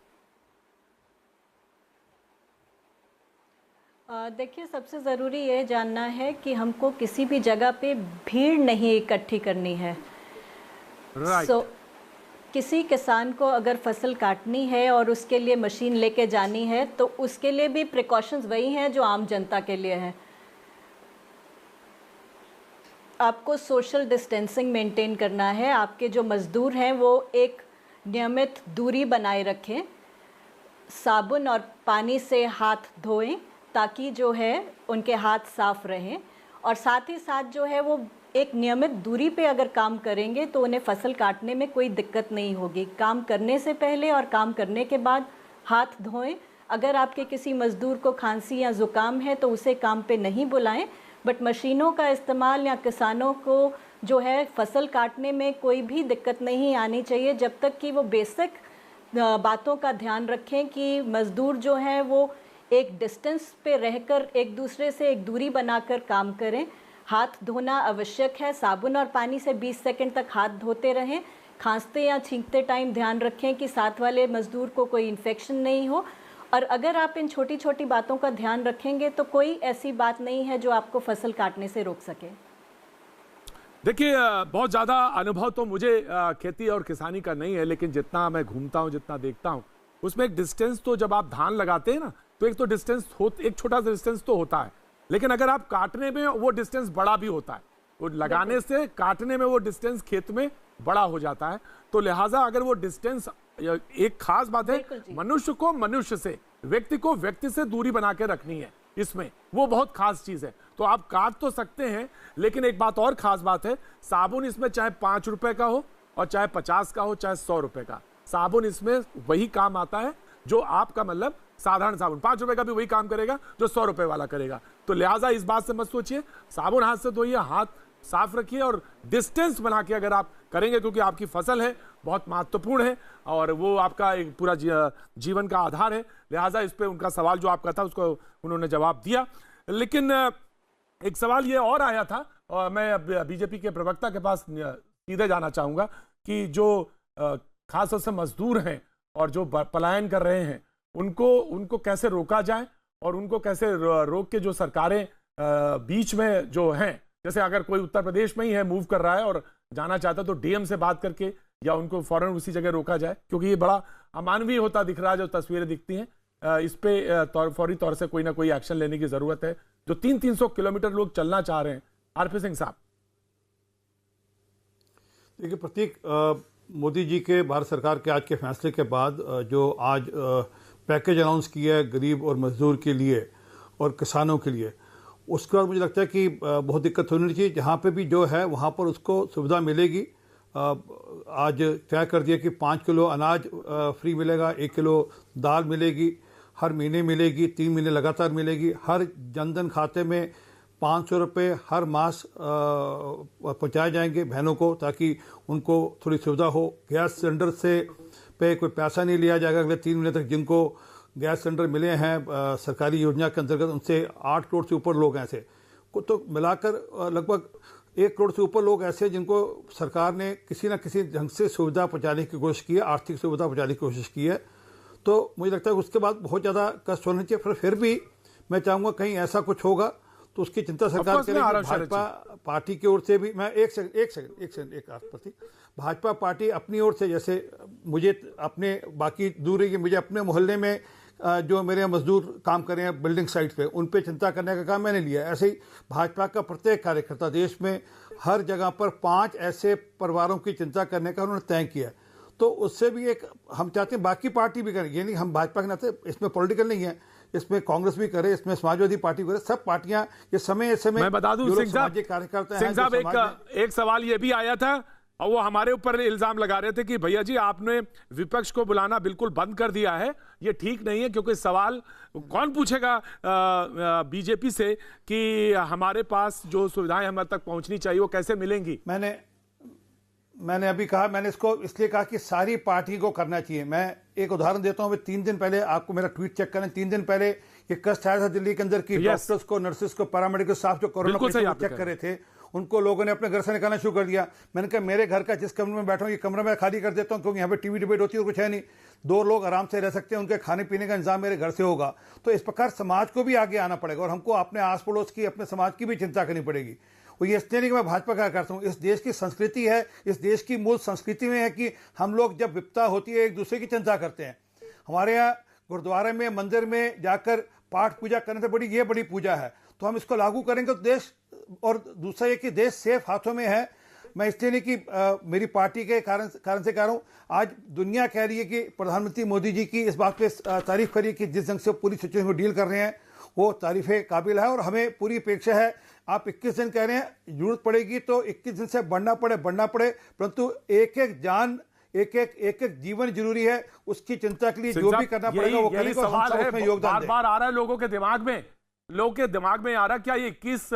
देखिए, सबसे ज़रूरी ये जानना है कि हमको किसी भी जगह पे भीड़ नहीं इकट्ठी करनी है। राइट। किसी किसान को अगर फसल काटनी है और उसके लिए मशीन लेके जानी है तो उसके लिए भी प्रिकॉशंस वही हैं जो आम जनता के लिए हैं। आपको सोशल डिस्टेंसिंग मेंटेन करना है, आपके जो मज़दूर हैं वो एक नियमित दूरी बनाए रखें, साबुन और पानी से हाथ धोएं ताकि जो है उनके हाथ साफ रहें, और साथ ही साथ जो है वो एक नियमित दूरी पे अगर काम करेंगे तो उन्हें फसल काटने में कोई दिक्कत नहीं होगी। काम करने से पहले और काम करने के बाद हाथ धोएं। अगर आपके किसी मज़दूर को खांसी या ज़ुकाम है तो उसे काम पे नहीं बुलाएं, बट मशीनों का इस्तेमाल या किसानों को जो है फसल काटने में कोई भी दिक्कत नहीं आनी चाहिए जब तक कि वो बेसिक बातों का ध्यान रखें कि मज़दूर जो हैं वो एक डिस्टेंस पे रहकर एक दूसरे से एक दूरी बनाकर काम करें। हाथ धोना आवश्यक है, साबुन और पानी से 20 सेकंड तक हाथ धोते रहें। खांसते या छींकते टाइम ध्यान रखें कि साथ वाले मज़दूर को कोई इन्फेक्शन नहीं हो, और अगर आप इन छोटी छोटी बातों का ध्यान रखेंगे तो कोई ऐसी बात नहीं है जो आपको फसल काटने से रोक सके। देखिए, बहुत ज़्यादा अनुभव तो मुझे खेती और किसानी का नहीं है, लेकिन जितना मैं घूमता हूँ, जितना देखता हूँ, उसमें एक डिस्टेंस तो जब आप धान लगाते हैं ना तो एक तो डिस्टेंस एक छोटा सा डिस्टेंस तो होता है, लेकिन अगर आप काटने में वो डिस्टेंस बड़ा भी होता है। वो लगाने से काटने में वो डिस्टेंस खेत में बड़ा हो जाता है। तो लिहाजा अगर वो डिस्टेंस, एक खास बात है, मनुष्य को मनुष्य से, व्यक्ति को व्यक्ति से दूरी बना के रखनी है, इसमें वो बहुत खास चीज है। तो आप काट तो सकते हैं, लेकिन एक बात और खास बात है, साबुन इसमें चाहे 5 रुपए का हो और चाहे 50 का हो, चाहे 100 रुपए का, साबुन इसमें वही काम आता है जो आपका मतलब साधारण साबुन 5 रुपए का भी वही काम करेगा जो 100 रुपए वाला करेगा। तो लिहाजा इस बात से मत सोचिए, साबुन हाथ से धोइए, हाथ साफ रखिए और डिस्टेंस बना के अगर आप करेंगे, क्योंकि आपकी फसल है बहुत महत्वपूर्ण है और वो आपका एक पूरा जीवन का आधार है। लिहाजा इस पे उनका सवाल जो आपका था उसको उन्होंने जवाब दिया। लेकिन एक सवाल ये और आया था और मैं बीजेपी के प्रवक्ता के पास सीधे जाना चाहूंगा कि जो खास तौर से मजदूर हैं और जो पलायन कर रहे हैं उनको कैसे रोका जाए और उनको कैसे रोक के जो सरकारें बीच में जो हैं, जैसे अगर कोई उत्तर प्रदेश में ही है, मूव कर रहा है और जाना चाहता है तो डीएम से बात करके या उनको फौरन उसी जगह रोका जाए, क्योंकि ये बड़ा अमानवीय होता दिख रहा है जो तस्वीरें दिखती हैं। इस पे फौरी तौर से कोई ना कोई एक्शन लेने की जरूरत है। जो 300 किलोमीटर लोग चलना चाह रहे हैं। आरपी सिंह साहब, देखिए, प्रतीक, मोदी जी के भारत सरकार के आज के फैसले के बाद जो आज पैकेज अनाउंस किया है गरीब और मजदूर के लिए और किसानों के लिए, उसके बाद मुझे लगता है कि बहुत दिक्कत होनी चाहिए। जहाँ पे भी जो है वहाँ पर उसको सुविधा मिलेगी। आज तय कर दिया कि 5 किलो अनाज फ्री मिलेगा, 1 किलो दाल मिलेगी, हर महीने मिलेगी, 3 महीने लगातार मिलेगी। हर जनधन खाते में 500 रुपये हर मास पहुँचाए जाएंगे बहनों को, ताकि उनको थोड़ी सुविधा हो। गैस सिलेंडर से पे कोई पैसा नहीं लिया जाएगा अगले 3 महीने तक। जिनको गैस सिलेंडर मिले हैं सरकारी योजना के अंतर्गत, उनसे 8 करोड़ से ऊपर लोग ऐसे को, तो मिलाकर लगभग 1 करोड़ से ऊपर लोग ऐसे जिनको सरकार ने किसी न किसी ढंग से सुविधा पहुँचाने की कोशिश की है, आर्थिक सुविधा पहुँचाने की कोशिश की है। तो मुझे लगता है उसके बाद बहुत ज़्यादा कष्ट होना चाहिए। फिर भी मैं चाहूँगा कहीं ऐसा कुछ होगा तो उसकी चिंता सरकार करेगी। भाजपा पार्टी की ओर से भी मैं एक सेकंड भाजपा पार्टी अपनी ओर से, जैसे मुझे अपने बाकी दूर है, मुझे अपने मोहल्ले में जो मेरे मजदूर काम कर रहे हैं बिल्डिंग साइट पे, उन पे चिंता करने का काम मैंने लिया। ऐसे ही भाजपा का प्रत्येक कार्यकर्ता देश में हर जगह पर 5 ऐसे परिवारों की चिंता करने का उन्होंने तय किया। तो उससे भी एक हम चाहते हैं बाकी पार्टी भी करें, ये नहीं हम भाजपा के नाते, इसमें पॉलिटिकल नहीं है, इसमें कांग्रेस भी करे, इसमें समाजवादी पार्टी करे, सब पार्टियां ये समय मैं बता दूं सिंह साहब, कार्यकर्ता सिंह साहब, एक सवाल ये भी आया था और वो हमारे ऊपर इल्जाम लगा रहे थे कि भैया जी आपने विपक्ष को बुलाना बिल्कुल बंद कर दिया है, ये ठीक नहीं है, क्योंकि सवाल कौन पूछेगा बीजेपी से कि हमारे पास जो सुविधाएं हमारे तक पहुंचनी चाहिए वो कैसे मिलेंगी। मैंने अभी कहा, मैंने इसको इसलिए कहा कि सारी पार्टी को करना चाहिए। मैं एक उदाहरण देता हूं, 3 दिन पहले, आपको मेरा ट्वीट चेक करें, 3 दिन पहले ये कष्ट आया था दिल्ली के अंदर की डॉक्टर्स को, नर्सेस को, पैरामेडिकल स्टाफ जो कोरोना पेशेंट चेक कर रहे थे, उनको लोगों ने अपने घर से निकालना शुरू कर दिया। मैंने कहा मेरे घर का जिस कमरे में बैठा हूं ये कमरा मैं खाली कर देता हूं, क्योंकि यहाँ पे टीवी डिबेट होती है, कुछ है नहीं, 2 लोग आराम से रह सकते हैं, उनके खाने पीने का इंतजाम मेरे घर से होगा। तो इस प्रकार समाज को भी आगे आना पड़ेगा और हमको अपने आस पड़ोस की, अपने समाज की भी चिंता करनी पड़ेगी। वो ये इसलिए नहीं कि मैं भाजपा का करता हूँ, इस देश की संस्कृति है, इस देश की मूल संस्कृति में है कि हम लोग जब विपदा होती है एक दूसरे की चिंता करते हैं। हमारे यहाँ गुरुद्वारे में, मंदिर में जाकर पाठ पूजा करने से बड़ी पूजा है, तो हम इसको लागू करेंगे तो देश, और दूसरा ये कि देश सेफ हाथों में है। मैं इसलिए नहीं कि मेरी पार्टी के कारण से कह रहा हूँ, आज दुनिया कह रही है कि प्रधानमंत्री मोदी जी की इस बात पे तारीफ करिए कि जिस ढंग से पूरी सिचुएशन को डील कर रहे हैं वो तारीफे काबिल है, और हमें पूरी अपेक्षा है। आप 21 दिन कह रहे हैं, जरूरत पड़ेगी तो 21 दिन से बढ़ना पड़े, परंतु एक जान, एक जीवन जरूरी है, उसकी चिंता के लिए जो भी करना पड़ेगा वो करेंगे। सवाल है योगदान बार आ रहा है लोगों के दिमाग में आ रहा, क्या ये 21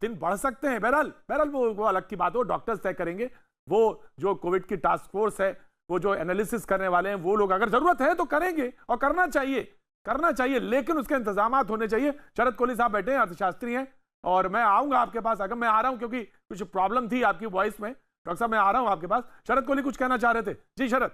दिन बढ़ सकते हैं? बहरहाल वो अलग की बात हो, डॉक्टर्स तय करेंगे। वो जो कोविड की टास्क फोर्स है, वो जो एनालिसिस करने वाले हैं, वो लोग अगर जरूरत है तो करेंगे, और करना चाहिए, लेकिन उसके इंतजाम होने चाहिए। शरद कोहली साहब बैठे हैं, अर्थशास्त्री हैं, और मैं आऊंगा आपके पास। अगर मैं आ रहा हूं क्योंकि कुछ प्रॉब्लम थी आपकी वॉइस में, डॉक्टर साहब मैं आ रहा हूं आपके पास। शरद कोहली कुछ कहना चाह रहे थे। जी शरद।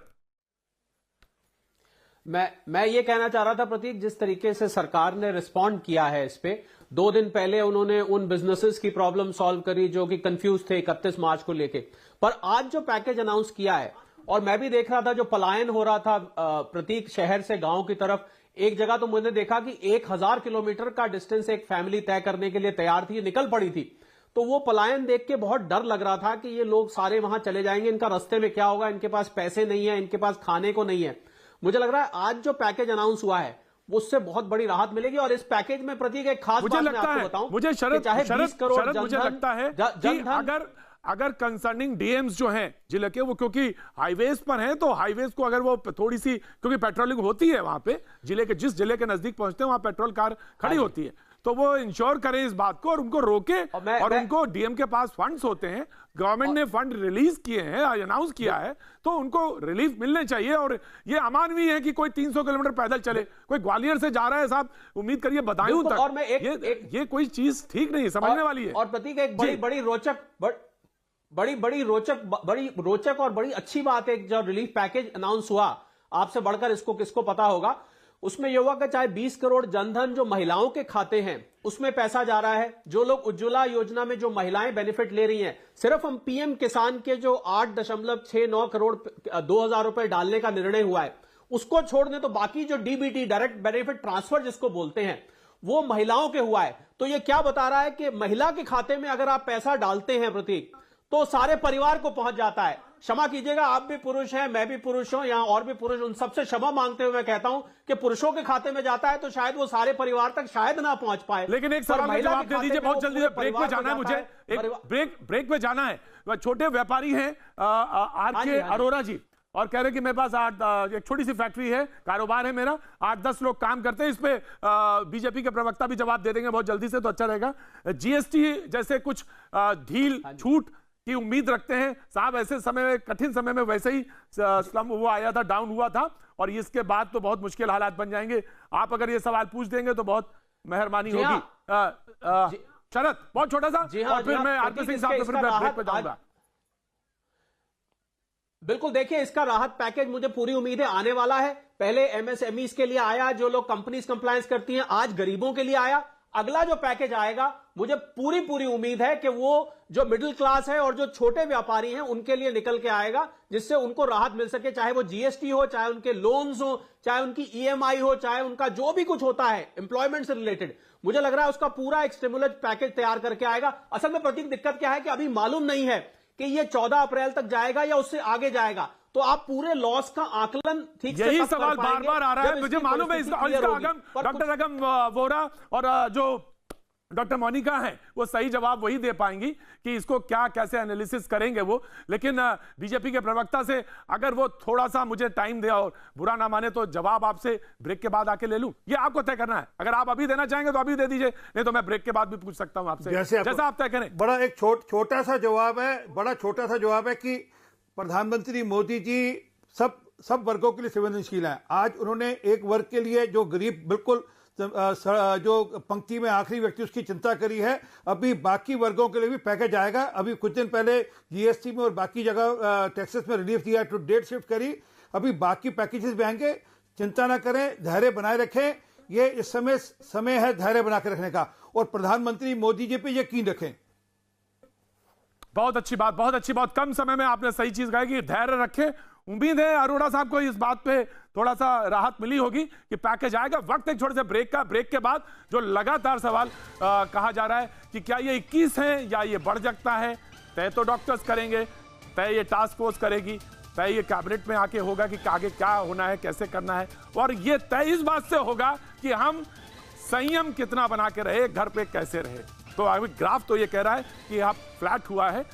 मैं ये कहना चाह रहा था प्रतीक, जिस तरीके से सरकार ने रिस्पॉन्ड किया है इस पे, 2 दिन पहले उन्होंने उन बिजनेसेस की प्रॉब्लम सॉल्व करी जो कि कंफ्यूज थे 31 मार्च को लेके, पर आज जो पैकेज अनाउंस किया है, और मैं भी देख रहा था जो पलायन हो रहा था प्रतीक शहर से गांव की तरफ, एक जगह तो मैंने देखा कि 1000 किलोमीटर का डिस्टेंस एक फैमिली तय करने के लिए तैयार थी, निकल पड़ी थी। तो वो पलायन देख के बहुत डर लग रहा था कि ये लोग सारे वहां चले जाएंगे, इनका रास्ते में क्या होगा, इनके पास पैसे नहीं है, इनके पास खाने को नहीं है। मुझे लग रहा है आज जो पैकेज अनाउंस हुआ है उससे बहुत बड़ी राहत मिलेगी। और इस पैकेज में प्रतीक एक खास बात मैं आपको बताऊं, मुझे शरद मुझे लगता है कि अगर कंसर्निंग डीएम्स जो हैं जिले के, वो क्योंकि हाईवेज पर हैं, तो हाईवेज को अगर वो थोड़ी सी, क्योंकि पेट्रोलिंग होती है वहां पे, जिस जिले के नजदीक पहुंचते हैं वहां पेट्रोल कार खड़ी होती है, तो वो इंश्योर करें इस बात को और उनको रोके, और उनको डीएम के पास फंड्स होते हैं, गवर्नमेंट ने फंड रिलीज किए हैं, अनाउंस किया है, तो उनको रिलीफ मिलने चाहिए। और ये अमानवीय है कि कोई 300 किलोमीटर पैदल चले, कोई ग्वालियर से जा रहा है साहब, उम्मीद करिए बदायूं तक, और मैं ये कोई चीज ठीक नहीं, समझने वाली है। और प्रतीक एक बड़ी रोचक और बड़ी अच्छी बात है, जो रिलीफ पैकेज अनाउंस हुआ, आपसे बढ़कर इसको किसको पता होगा, उसमें यह हुआ कि चाहे 20 करोड़ जनधन जो महिलाओं के खाते हैं उसमें पैसा जा रहा है, जो लोग उज्ज्वला योजना में जो महिलाएं बेनिफिट ले रही हैं, सिर्फ हम पीएम किसान के जो 8.69 करोड़ 2000 रुपए डालने का निर्णय हुआ है उसको छोड़ दें, तो बाकी जो डीबीटी, डायरेक्ट बेनिफिट ट्रांसफर जिसको बोलते हैं, वो महिलाओं के हुआ है। तो ये क्या बता रहा है कि महिला के खाते में अगर आप पैसा डालते हैं प्रतीक, तो सारे परिवार को पहुंच जाता है। क्षमा कीजिएगा, आप भी पुरुष हैं, मैं भी पुरुष हूं, यहां और भी पुरुष, उन सबसे क्षमा मांगते हुए मैं कहता हूं कि पुरुषों के खाते में जाता है तो शायद वो सारे परिवार तक शायद ना पहुंच पाए। लेकिन एक सवाल का जवाब दे दीजिए बहुत जल्दी से, ब्रेक पे जाना है मुझे, एक ब्रेक पे जाना है। छोटे व्यापारी हैं आर.के. अरोरा जी, और कह रहे हैं कि मेरे पास एक छोटी सी फैक्ट्री है, कारोबार है मेरा, 8-10 लोग काम करते हैं, इस पे बीजेपी के प्रवक्ता भी जवाब दे देंगे बहुत जल्दी से तो अच्छा रहेगा। जीएसटी जैसे कुछ ढील छूट की उम्मीद रखते हैं साहब, ऐसे समय में, कठिन समय में, वैसे ही स्लम वो आया था, डाउन हुआ था, और इसके बाद तो बहुत मुश्किल हालात बन जाएंगे। आप अगर ये सवाल पूछ देंगे तो बहुत मेहरबानी होगी। शरद बहुत छोटा सा, और फिर मैं आर.के. सिंह साहब से फिर ब्रेक पे जाऊंगा। बिल्कुल, देखिए इसका राहत पैकेज मुझे पूरी उम्मीद है आने वाला है। पहले एमएसएमईज के लिए आया, जो लोग कंपनीज कंप्लायंस करती हैं, आज गरीबों के लिए आया। अगला जो पैकेज आएगा, मुझे पूरी उम्मीद है कि वो जो मिडिल क्लास है और जो छोटे व्यापारी हैं उनके लिए निकल के आएगा, जिससे उनको राहत मिल सके, चाहे वो जीएसटी हो, चाहे उनके लोन्स हो, चाहे उनकी ईएमआई हो, चाहे उनका जो भी कुछ होता है एम्प्लॉयमेंट से रिलेटेड। मुझे लग रहा है उसका पूरा एक स्टिमुलस पैकेज तैयार करके आएगा। असल में प्रतीक दिक्कत क्या है कि अभी मालूम नहीं है कि ये 14 अप्रैल तक जाएगा या उससे आगे जाएगा, तो आप पूरे लॉस का आकलन ठीक से यही सवाल बार बार आ रहा है, मुझे मालूम है। इसका आगम डॉक्टर अगम वोरा और जो डॉक्टर मोनिका हैं, वो सही जवाब वही दे पाएंगी कि इसको क्या कैसे एनालिसिस करेंगे वो। लेकिन बीजेपी के प्रवक्ता से अगर वो थोड़ा सा मुझे टाइम दे और बुरा ना माने तो जवाब आपसे ब्रेक के बाद आके ले लूं, ये आपको तय करना है। अगर आप अभी देना चाहेंगे तो अभी दे दीजिए, नहीं तो मैं ब्रेक के बाद भी पूछ सकता हूं आपसे, जैसा आप तय करें। बड़ा एक छोटा सा जवाब है कि प्रधानमंत्री मोदी जी सब वर्गों के लिए संवेदनशील हैं। आज उन्होंने एक वर्ग के लिए जो गरीब बिल्कुल जो पंक्ति में आखिरी व्यक्ति उसकी चिंता करी है। अभी बाकी वर्गों के लिए भी पैकेज आएगा। अभी कुछ दिन पहले जीएसटी में और बाकी जगह टैक्सेस में रिलीफ दिया, टू डेट शिफ्ट करी। अभी बाकी पैकेजेस भी आएंगे, चिंता ना करें, धैर्य बनाए रखें। ये इस समय है धैर्य बना के रखने का, और प्रधानमंत्री मोदी जी पे यकीन रखें। बहुत अच्छी बात, बहुत अच्छी बात। कम समय में आपने सही चीज कही कि धैर्य रखें। उम्मीद है अरोड़ा साहब को इस बात पे थोड़ा सा राहत मिली होगी कि पैकेज आएगा। वक्त एक छोटे से ब्रेक का, ब्रेक के बाद जो लगातार सवाल कहा जा रहा है कि क्या ये 21 है या ये बढ़ सकता है, तय तो डॉक्टर्स करेंगे, तय ये टास्क फोर्स करेगी, तय ये कैबिनेट में आके होगा कि आगे क्या होना है, कैसे करना है, और ये तय इस बात से होगा कि हम संयम कितना बना के रहे, घर पे कैसे रहे। तो अभी ग्राफ तो ये कह रहा है कि आप फ्लैट हुआ है,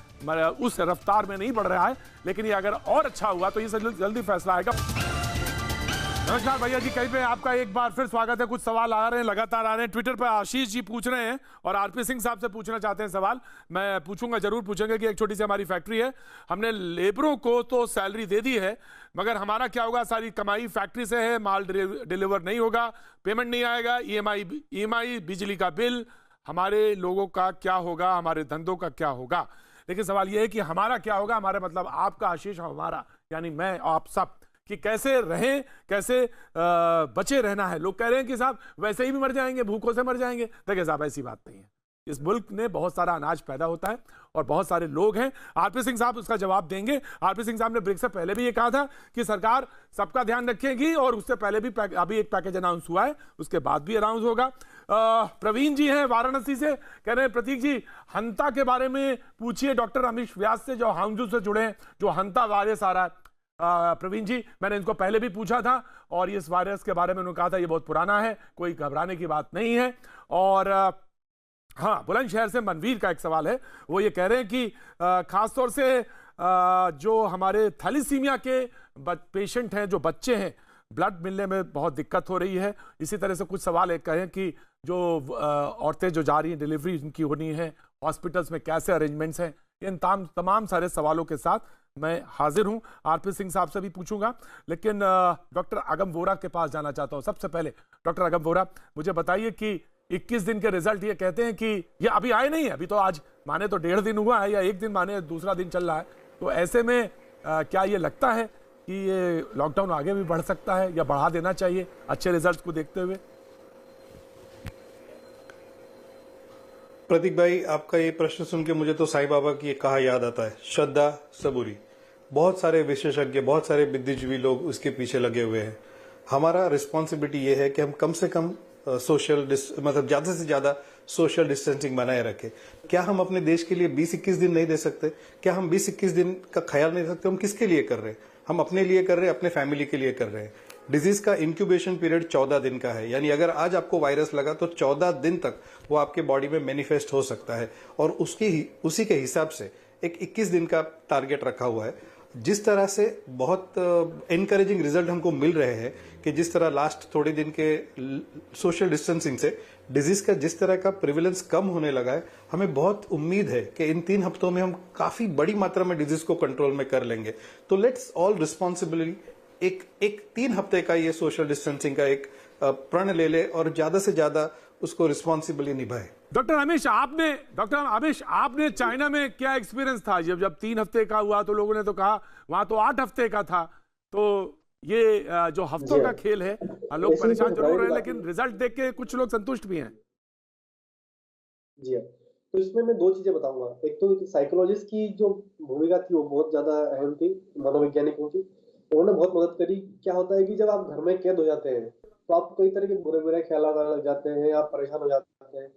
उस रफ्तार में नहीं बढ़ रहा है, लेकिन ये अगर और अच्छा हुआ तो ये जल्दी फैसला आएगा। नमस्कार भैया जी, कहीं पे आपका एक बार फिर स्वागत है। कुछ सवाल आ रहे हैं, लगातार आ रहे हैं। ट्विटर पर आशीष जी पूछ रहे हैं और आरपी सिंह साहब से पूछना चाहते हैं सवाल। मैं पूछूंगा, जरूर पूछेंगे कि एक छोटी सी हमारी फैक्ट्री है, हमने लेबरों को तो सैलरी दे दी है, मगर हमारा क्या होगा, सारी कमाई फैक्ट्री से है, माल डिलीवर नहीं होगा, पेमेंट नहीं आएगा, ईएमआई बिजली का बिल, हमारे लोगों का क्या होगा, हमारे धंधों का क्या होगा। लेकिन सवाल यह है कि हमारा क्या होगा, हमारा मतलब आपका आशीष, हमारा यानी मैं आप सब, कि कैसे रहें, कैसे बचे रहना है। लोग कह रहे हैं कि साहब वैसे ही भी मर जाएंगे, भूखों से मर जाएंगे। देखिए साहब, ऐसी बात नहीं है। इस मुल्क में बहुत सारा अनाज पैदा होता है और बहुत सारे लोग हैं। आरपी सिंह साहब उसका जवाब देंगे। आरपी सिंह साहब ने ब्रेक से पहले भी ये कहा था कि सरकार सबका ध्यान रखेगी, और उससे पहले भी अभी एक पैकेज अनाउंस हुआ है, उसके बाद भी अनाउंस होगा। प्रवीण जी हैं वाराणसी से, कह रहे हैं प्रतीक जी हंता के बारे में पूछिए डॉक्टर अमीश व्यास से, जो हांगजू से जुड़े हैं, जो हंता वायरस आ रहा है। प्रवीण जी, मैंने इनको पहले भी पूछा था और इस वायरस के बारे में उन्होंने कहा था ये बहुत पुराना है, कोई घबराने की बात नहीं है। और हाँ, बुलंदशहर से मनवीर का एक सवाल है, वो ये कह रहे हैं कि खासतौर से जो हमारे थैलीसीमिया के पेशेंट हैं, जो बच्चे हैं, ब्लड मिलने में बहुत दिक्कत हो रही है। इसी तरह से कुछ सवाल एक कहें कि जो औरतें जो जा रही हैं, डिलीवरी उनकी होनी है, हॉस्पिटल्स में कैसे अरेंजमेंट्स हैं, इन तमाम सारे सवालों के साथ मैं हाजिर हूं। आरपी सिंह साहब से भी पूछूंगा, लेकिन डॉक्टर अगम वोरा के पास जाना चाहता हूं। सबसे पहले डॉक्टर अगम वोरा, मुझे बताइए कि 21 दिन के रिजल्ट ये कहते हैं कि ये अभी आए नहीं है, अभी तो आज माने तो 1.5 दिन हुआ है, या 1 दिन माने दूसरा दिन चल रहा है। तो ऐसे में क्या ये लगता है कि ये लॉकडाउन आगे भी बढ़ सकता है या बढ़ा देना चाहिए अच्छे रिजल्ट को देखते हुए? प्रतीक भाई, आपका ये प्रश्न सुन के मुझे तो साईं बाबा की एक कहा याद आता है, श्रद्धा सबूरी। बहुत सारे विशेषज्ञ, बहुत सारे बुद्धिजीवी लोग उसके पीछे लगे हुए हैं। हमारा रिस्पॉन्सिबिलिटी ये है कि हम कम से कम मतलब ज्यादा से ज्यादा सोशल डिस्टेंसिंग बनाए रखें। क्या हम अपने देश के लिए 20-21 दिन नहीं दे सकते? क्या हम 20-21 दिन का ख्याल नहीं रख सकते? हम किसके लिए कर रहे हैं? हम अपने लिए कर रहे हैं, अपने फैमिली के लिए कर रहे हैं। डिजीज का इंक्यूबेशन पीरियड 14 दिन का है, यानी अगर आज आपको वायरस लगा तो 14 दिन तक वो आपके बॉडी में मैनिफेस्ट हो सकता है, और उसी के हिसाब से एक 21 दिन का टारगेट रखा हुआ है। जिस तरह से बहुत एनकरेजिंग रिजल्ट हमको मिल रहे हैं कि जिस तरह लास्ट थोड़े दिन के सोशल डिस्टेंसिंग से डिजीज का जिस तरह का प्रिविलेंस कम होने लगा है, हमें बहुत उम्मीद है कि इन 3 हफ्तों में हम काफी बड़ी मात्रा में डिजीज को कंट्रोल में कर लेंगे। तो लेट्स ऑल रिस्पॉन्सिबिलिटी एक 3 हफ्ते का ये सोशल डिस्टेंसिंग का एक प्रण ले ले और ज्यादा से ज्यादा उसको रिस्पॉन्सिबली निभाए। डॉक्टर अमीश, आपने चाइना में क्या एक्सपीरियंस था? जब 3 हफ्ते का हुआ तो लोगों ने तो कहा वहां तो 8 हफ्ते का था। तो ये जो हफ्तों का खेल है, लोग परेशान जरूर हैं, लेकिन रिजल्ट देख के कुछ लोग संतुष्ट भी हैं। जी हाँ, तो इसमें मैं 2 चीजें बताऊंगा। एक तो साइकोलॉजिस्ट की जो भूमिका थी वो बहुत ज्यादा अहम थी, मनोवैज्ञानिकों की, उन्होंने बहुत मदद करी। क्या होता है कि जब आप घर में कैद हो जाते हैं तो आप कई तरह के बुरे ख्याल आने लग जाते हैं, आप परेशान हो जाते हैं।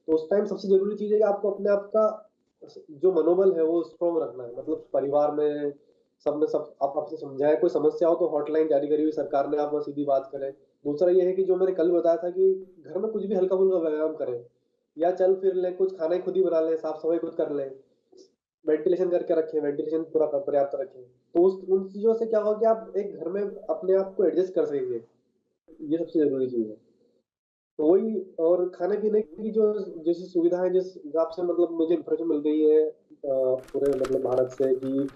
तो उस टाइम सबसे जरूरी चीज है कि आपको अपने आप का जो मनोबल है वो स्ट्रॉन्ग रखना है। मतलब परिवार में सब आप आपसे समझाए, कोई समस्या हो तो हॉटलाइन जारी करी हुई सरकार ने, आप वहाँ सीधी बात करें। दूसरा ये है कि जो मैंने कल बताया था कि घर में कुछ भी हल्का फुल्का व्यायाम करें, या चल फिर लें, कुछ खाना ही खुद ही बना लें, साफ सफाई खुद कर लें, वेंटिलेशन करके रखें, वेंटिलेशन पूरा पर्याप्त रखें। तो उन चीजों से क्या होगा कि आप एक घर में अपने आप को एडजस्ट कर सकेंगे, ये सबसे जरूरी चीज है। तो वही, और खाने पीने की जो जैसी सुविधा है, जिस हिसाब से मतलब मुझे इंफॉर्मेशन मिल रही है पूरे मतलब भारत से कि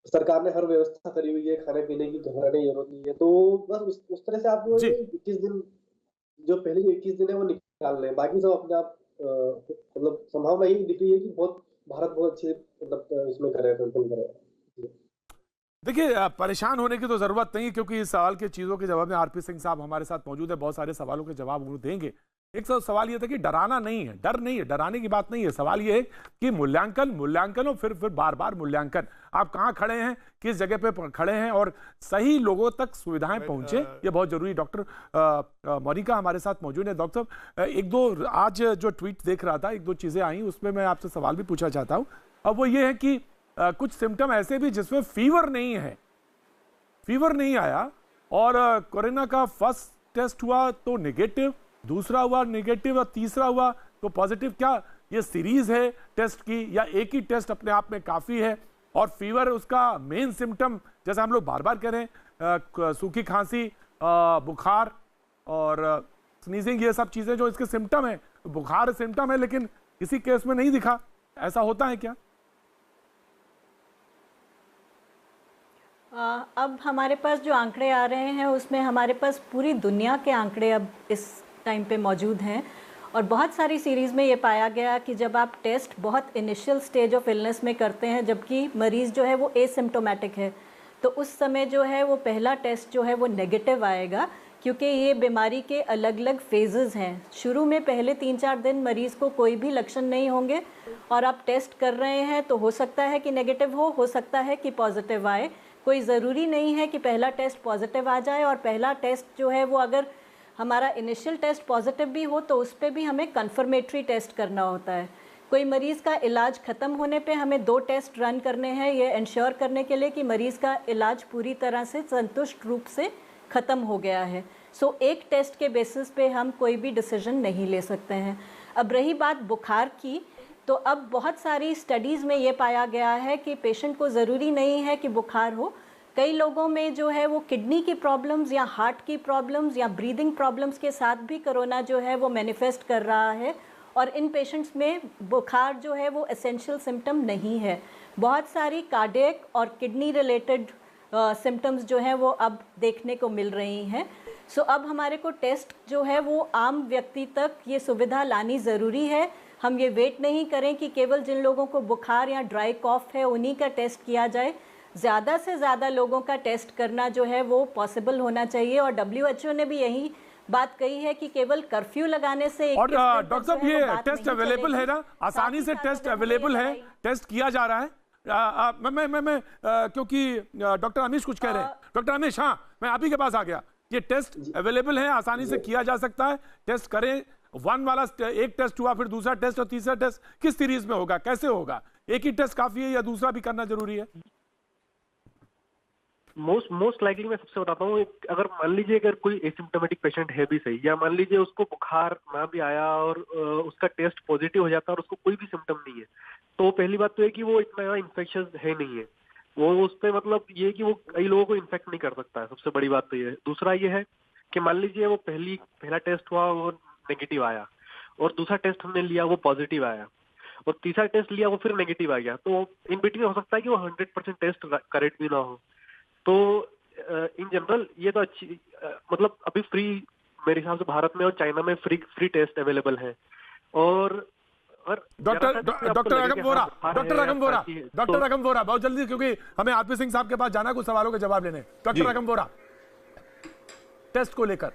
सरकार ने हर व्यवस्था करी हुई है, खाने पीने की घबराने की जरूरत नहीं है। तो बस उस तरह से आप 21 दिन, जो पहले जो 21 दिन है वो निकाल लें, बाकी सब अपने आप मतलब संभावना यही दिख रही है कि भारत बहुत अच्छे मतलब इसमें करे, कंट्रोल करे। देखिए, परेशान होने की तो जरूरत नहीं, क्योंकि इस सवाल के चीजों के जवाब में आरपी सिंह साहब हमारे साथ मौजूद है, बहुत सारे सवालों के जवाब वो देंगे। एक सवाल ये था कि डराना नहीं है, डर नहीं है, डराने की बात नहीं है। सवाल ये है कि मूल्यांकन और फिर बार बार मूल्यांकन। आप कहां खड़े हैं, किस जगह पे खड़े हैं, और सही लोगों तक सुविधाएं पहुंचे, ये बहुत जरूरी। डॉक्टर मोनिका हमारे साथ मौजूद है। डॉक्टर साहब, एक दो आज जो ट्वीट देख रहा था, एक दो चीजें आई, उसमें मैं आपसे सवाल भी पूछना चाहता हूं। अब वो ये है कि कुछ सिम्टम ऐसे भी जिसमें फीवर नहीं है, फीवर नहीं आया, और कोरोना का फर्स्ट टेस्ट हुआ तो नेगेटिव, दूसरा हुआ नेगेटिव, और तीसरा हुआ तो पॉजिटिव। क्या ये सीरीज है टेस्ट की, या एक ही टेस्ट अपने आप में काफी है? और फीवर उसका मेन सिम्टम, जैसे हम लोग बार बार कह रहे हैं, सूखी खांसी, बुखार और स्नीजिंग, ये सब चीजें जो इसके सिम्टम है, बुखार सिम्टम है लेकिन किसी केस में नहीं दिखा, ऐसा होता है क्या? अब हमारे पास जो आंकड़े आ रहे हैं उसमें हमारे पास पूरी दुनिया के आंकड़े अब इस टाइम पे मौजूद हैं, और बहुत सारी सीरीज़ में ये पाया गया कि जब आप टेस्ट बहुत इनिशियल स्टेज ऑफ इलनेस में करते हैं, जबकि मरीज़ जो है वो एसिम्प्टोमेटिक है, तो उस समय जो है वो पहला टेस्ट जो है वो नेगेटिव आएगा, क्योंकि ये बीमारी के अलग अलग फेजेस हैं। शुरू में पहले 3-4 दिन मरीज़ को कोई भी लक्षण नहीं होंगे, और आप टेस्ट कर रहे हैं तो हो सकता है कि नेगेटिव हो सकता है कि पॉजिटिव आए। कोई ज़रूरी नहीं है कि पहला टेस्ट पॉजिटिव आ जाए, और पहला टेस्ट जो है वो अगर हमारा इनिशियल टेस्ट पॉजिटिव भी हो तो उस पर भी हमें कन्फर्मेटरी टेस्ट करना होता है। कोई मरीज़ का इलाज ख़त्म होने पे हमें 2 टेस्ट रन करने हैं, ये इंश्योर करने के लिए कि मरीज़ का इलाज पूरी तरह से संतुष्ट रूप से ख़त्म हो गया है। सो एक टेस्ट के बेसिस पे हम कोई भी डिसीजन नहीं ले सकते हैं। अब रही बात बुखार की, तो अब बहुत सारी स्टडीज़ में ये पाया गया है कि पेशेंट को ज़रूरी नहीं है कि बुखार हो। कई लोगों में जो है वो किडनी की प्रॉब्लम्स या हार्ट की प्रॉब्लम्स या ब्रीदिंग प्रॉब्लम्स के साथ भी कोरोना जो है वो मैनिफेस्ट कर रहा है, और इन पेशेंट्स में बुखार जो है वो एसेंशियल सिम्टम नहीं है। बहुत सारी कार्डियक और किडनी रिलेटेड सिम्टम्स जो हैं वो अब देखने को मिल रही हैं। सो अब हमारे को टेस्ट जो है वो आम व्यक्ति तक ये सुविधा लानी ज़रूरी है। हम ये वेट नहीं करें कि केवल जिन लोगों को बुखार या ड्राई कॉफ है उन्हीं का टेस्ट किया जाए। ज़्यादा से ज़्यादा लोगों का टेस्ट करना जो है वो पॉसिबल होना चाहिए, और WHO ने भी यही बात कही है कि केवल कर्फ्यू लगाने से। और डॉक्टर साहब, ये टेस्ट अवेलेबल है ना, आसानी से टेस्ट अवेलेबल है, टेस्ट किया जा रहा है। मैं क्योंकि डॉक्टर अमीश कुछ कह रहे हैं। डॉक्टर अमीश, हाँ, मैं आप ही के पास आ गया। ये टेस्ट अवेलेबल है, आसानी से किया जा सकता है, टेस्ट करें। 1 वाला एक टेस्ट हुआ, फिर दूसरा टेस्ट और तीसरा टेस्ट किस सीरीज में होगा, कैसे होगा? एक ही टेस्ट काफी है या दूसरा भी करना जरूरी है? मोस्ट लाइकली मैं सबसे बताता हूँ, अगर मान लीजिए अगर कोई एसिम्प्टोमेटिक पेशेंट है भी सही, या मान लीजिए उसको बुखार ना भी आया और उसका टेस्ट पॉजिटिव हो जाता है और उसको कोई भी सिम्टम नहीं है, तो पहली बात तो है कि वो इतना इन्फेक्शियस है नहीं है, वो उस पर मतलब ये कि वो कई लोगों को इन्फेक्ट नहीं कर सकता है। सबसे बड़ी बात तो ये है। दूसरा ये है कि मान लीजिए वो पहला टेस्ट हुआ वो नेगेटिव आया, और दूसरा टेस्ट हमने लिया वो पॉजिटिव आया, और तीसरा टेस्ट लिया वो फिर नेगेटिव आ गया, तो इन बिटवीन हो सकता है कि वो 100% टेस्ट करेक्ट भी ना हो। तो इन जनरल ये तो अच्छी मतलब अभी फ्री मेरे हिसाब से भारत में और चाइना में फ्री टेस्ट अवेलेबल है। और डॉक्टर रकम वोरा बहुत जल्दी, क्योंकि हमें आरपी सिंह साहब के पास जाना, कुछ सवालों के जवाब लेने। डॉक्टर रकम वोरा, टेस्ट को लेकर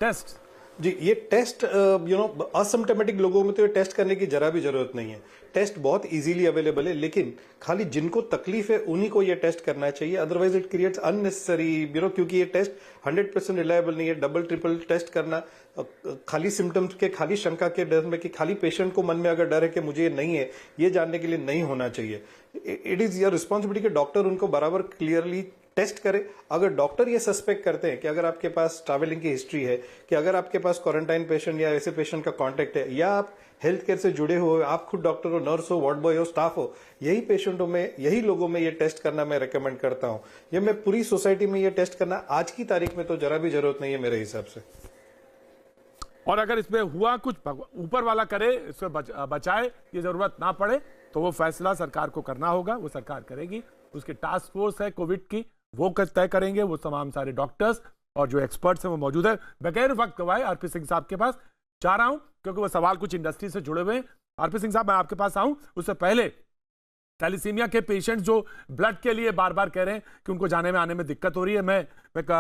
टेस्ट जी, ये टेस्ट असिम्प्टोमेटिक लोगों में तो ये टेस्ट करने की जरा भी जरूरत नहीं है। टेस्ट बहुत इजीली अवेलेबल है, लेकिन खाली जिनको तकलीफ है उन्हीं को ये टेस्ट करना चाहिए, अदरवाइज इट क्रिएट्स अननेसेसरी क्योंकि ये टेस्ट 100% रिलायबल नहीं है। डबल ट्रिपल टेस्ट करना खाली सिम्टम्स के, खाली शंका के डर में, कि खाली पेशेंट को मन में अगर डर है कि मुझे ये नहीं है, ये जानने के लिए नहीं होना चाहिए। इट इज योर रिस्पॉन्सिबिलिटी कि डॉक्टर उनको बराबर क्लियरली टेस्ट करें। अगर डॉक्टर ये सस्पेक्ट करते हैं कि अगर आपके पास ट्रैवलिंग की हिस्ट्री है, कि अगर आपके पास क्वारंटाइन पेशेंट या ऐसे पेशेंट का कांटेक्ट है, या आप हेल्थ केयर से जुड़े हुए, आप खुद डॉक्टर हो, नर्स हो, वार्ड बॉय हो, स्टाफ हो, यही पेशेंटों में, यही लोगों में ये टेस्ट करना मैं रेकमेंड करता हूं। ये मैं पूरी सोसाइटी में ये टेस्ट करना आज की तारीख में तो जरा भी जरूरत नहीं है मेरे हिसाब से। और अगर इसमें हुआ कुछ, ऊपर वाला करे, इसमें बचाए, ये जरूरत ना पड़े, तो वो फैसला सरकार को करना होगा, वो सरकार करेगी। उसकी टास्क फोर्स है कोविड की, वो तय करेंगे, वो तमाम सारे डॉक्टर्स और जो एक्सपर्ट्स हैं वो मौजूद है। बगैर वक्त गवाए आरपी सिंह साहब के पास जा रहा हूं, क्योंकि वो सवाल कुछ इंडस्ट्री से जुड़े हुए हैं। आरपी सिंह साहब, मैं आपके पास आऊं उससे पहले, थैलीसीमिया के पेशेंट जो ब्लड के लिए बार बार कह रहे हैं कि उनको जाने में आने में दिक्कत हो रही है, मैं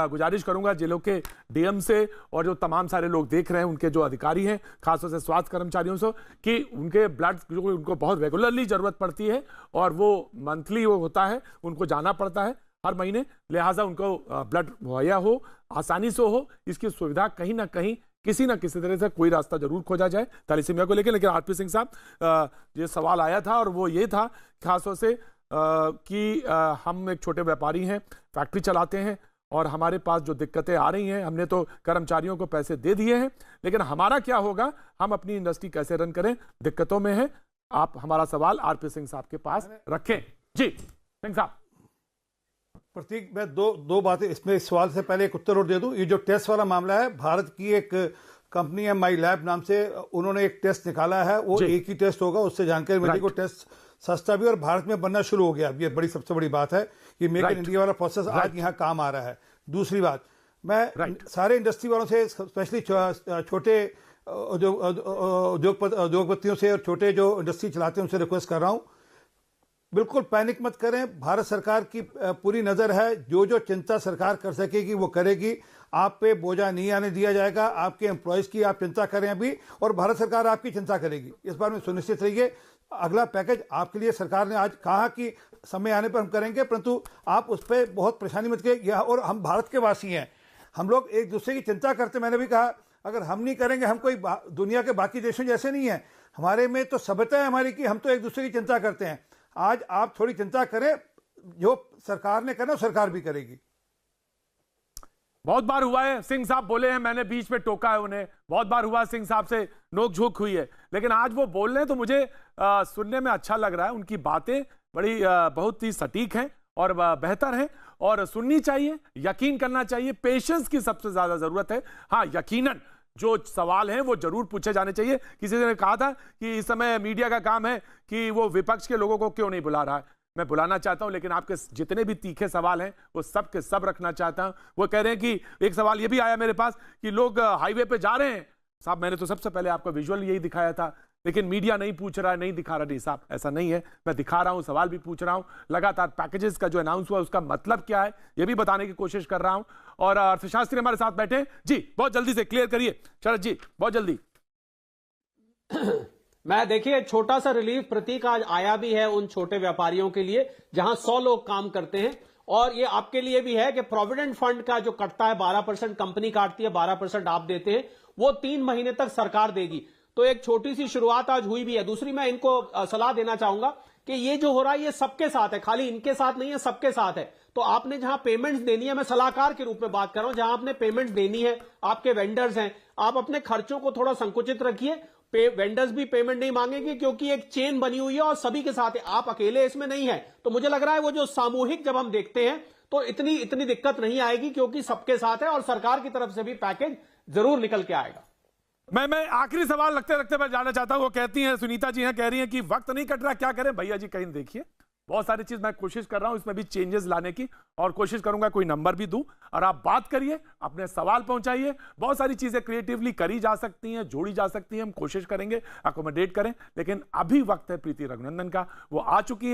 गुजारिश करूंगा जिलों के डीएम से और जो तमाम सारे लोग देख रहे हैं, उनके जो अधिकारी हैं, खासतौर से स्वास्थ्य कर्मचारियों से, कि उनके ब्लड जो उनको बहुत रेगुलरली जरूरत पड़ती है और वो मंथली वो होता है, उनको जाना पड़ता है हर महीने, लिहाजा उनको ब्लड मुहैया हो, आसानी से हो, इसकी सुविधा कहीं ना कहीं किसी ना किसी तरह से कोई रास्ता जरूर खोजा जाए थैलीसीमिया को लेकर। लेकिन आरपी सिंह साहब, ये सवाल आया था और वो ये था खासतौर से कि हम एक छोटे व्यापारी हैं, फैक्ट्री चलाते हैं और हमारे पास जो दिक्कतें आ रही हैं, हमने तो कर्मचारियों को पैसे दे दिए हैं, लेकिन हमारा क्या होगा, हम अपनी इंडस्ट्री कैसे रन करें, दिक्कतों में है। आप हमारा सवाल आरपी सिंह साहब के पास रखें। जी सिंह साहब। प्रतीक, मैं दो बातें इसमें, इस सवाल से पहले एक उत्तर और दे दूं। ये जो टेस्ट वाला मामला है, भारत की एक कंपनी है माई लैब नाम से, उन्होंने एक टेस्ट निकाला है, वो एक ही टेस्ट होगा, उससे जानकारी मिलेगी। वो टेस्ट सस्ता भी और भारत में बनना शुरू हो गया। ये बड़ी सबसे बड़ी बात है कि मेक इन इंडिया वाला प्रोसेस आज यहाँ काम आ रहा है। दूसरी बात, मैं सारे इंडस्ट्री वालों से, स्पेशली छोटे उद्योगपतियों से और छोटे जो इंडस्ट्री चलाते हैं, उनसे रिक्वेस्ट कर रहा हूँ, बिल्कुल पैनिक मत करें। भारत सरकार की पूरी नजर है, जो जो चिंता सरकार कर सकेगी वो करेगी। आप पे बोझा नहीं आने दिया जाएगा। आपके एम्प्लॉयज की आप चिंता करें अभी, और भारत सरकार आपकी चिंता करेगी। इस बारे में सुनिश्चित रहिए। अगला पैकेज आपके लिए सरकार ने आज कहा कि समय आने पर हम करेंगे, परंतु आप उस पर बहुत परेशानी मत करिए। और हम भारत के वासी हैं, हम लोग एक दूसरे की चिंता करते। मैंने भी कहा, अगर हम नहीं करेंगे, हम कोई दुनिया के बाकी देशों जैसे नहीं है। हमारे में तो सभ्यता है हमारी की, हम तो एक दूसरे की चिंता करते हैं। आज आप थोड़ी चिंता करें, जो सरकार ने करना सरकार भी करेगी। बहुत बार हुआ है, सिंह साहब बोले हैं, मैंने बीच में टोका है उन्हें, बहुत बार हुआ सिंह साहब से नोक-झोंक हुई है, लेकिन आज वो बोल रहे हैं तो मुझे सुनने में अच्छा लग रहा है। उनकी बातें बड़ी बहुत ही सटीक हैं और बेहतर हैं और सुननी चाहिए, यकीन करना चाहिए। पेशेंस की सबसे ज्यादा जरूरत है। हाँ, यकीनन जो सवाल हैं वो जरूर पूछे जाने चाहिए। किसी ने कहा था कि इस समय मीडिया का काम है कि वो विपक्ष के लोगों को क्यों नहीं बुला रहा है। मैं बुलाना चाहता हूं, लेकिन आपके जितने भी तीखे सवाल हैं वो सब के सब रखना चाहता हूं। वो कह रहे हैं कि एक सवाल ये भी आया मेरे पास कि लोग हाईवे पे जा रहे हैं। साहब, मैंने तो सबसे पहले आपको विजुअल यही दिखाया था, लेकिन मीडिया नहीं पूछ रहा है, नहीं दिखा रहा। नहीं साहब, ऐसा नहीं है, मैं दिखा रहा हूं, सवाल भी पूछ रहा हूं। लगातार पैकेजेस का जो अनाउंस हुआ उसका मतलब क्या है ये भी बताने की कोशिश कर रहा हूं। और अर्थशास्त्री हमारे साथ बैठे जी, बहुत जल्दी से क्लियर करिए शरद जी, बहुत जल्दी। मैं देखिए, छोटा सा रिलीफ प्रतीक आज आया भी है उन छोटे व्यापारियों के लिए जहां 100 लोग काम करते हैं। और ये आपके लिए भी है कि प्रोविडेंट फंड का जो कटता है 12% कंपनी काटती है, 12% आप देते हैं, वो 3 महीने तक सरकार देगी। तो एक छोटी सी शुरुआत आज हुई भी है। दूसरी, मैं इनको सलाह देना चाहूंगा कि ये जो हो रहा है ये सबके साथ है, खाली इनके साथ नहीं है, सबके साथ है। तो आपने जहां पेमेंट्स देनी है, मैं सलाहकार के रूप में बात कर रहा हूं, जहां आपने पेमेंट्स देनी है, आपके वेंडर्स हैं, आप अपने खर्चों को थोड़ा संकुचित रखिए। वेंडर्स भी पेमेंट नहीं मांगेंगे क्योंकि एक चेन बनी हुई है और सभी के साथ है, आप अकेले इसमें नहीं है। तो मुझे लग रहा है वो जो सामूहिक जब हम देखते हैं तो इतनी दिक्कत नहीं आएगी, क्योंकि सबके साथ है और सरकार की तरफ से भी पैकेज जरूर निकल के आएगा। मैं आखिरी सवाल रखते रखते मैं जानना चाहता हूं। वो कहती हैं, सुनीता जी हैं, कह रही हैं कि वक्त नहीं कट रहा, क्या करें भैया जी? कहीं देखिए, बहुत सारी चीज मैं कोशिश कर रहा हूं इसमें भी चेंजेस लाने की, और कोशिश करूंगा कोई नंबर भी दूं और आप बात करिए, अपने सवाल पहुंचाइए। बहुत सारी चीजें क्रिएटिवली करी जा सकती हैं, जोड़ी जा सकती हैं, हम कोशिश करेंगे अकोमोडेट करें। लेकिन अभी वक्त है प्रीति रघुनंदन का, वो आ चुकी है।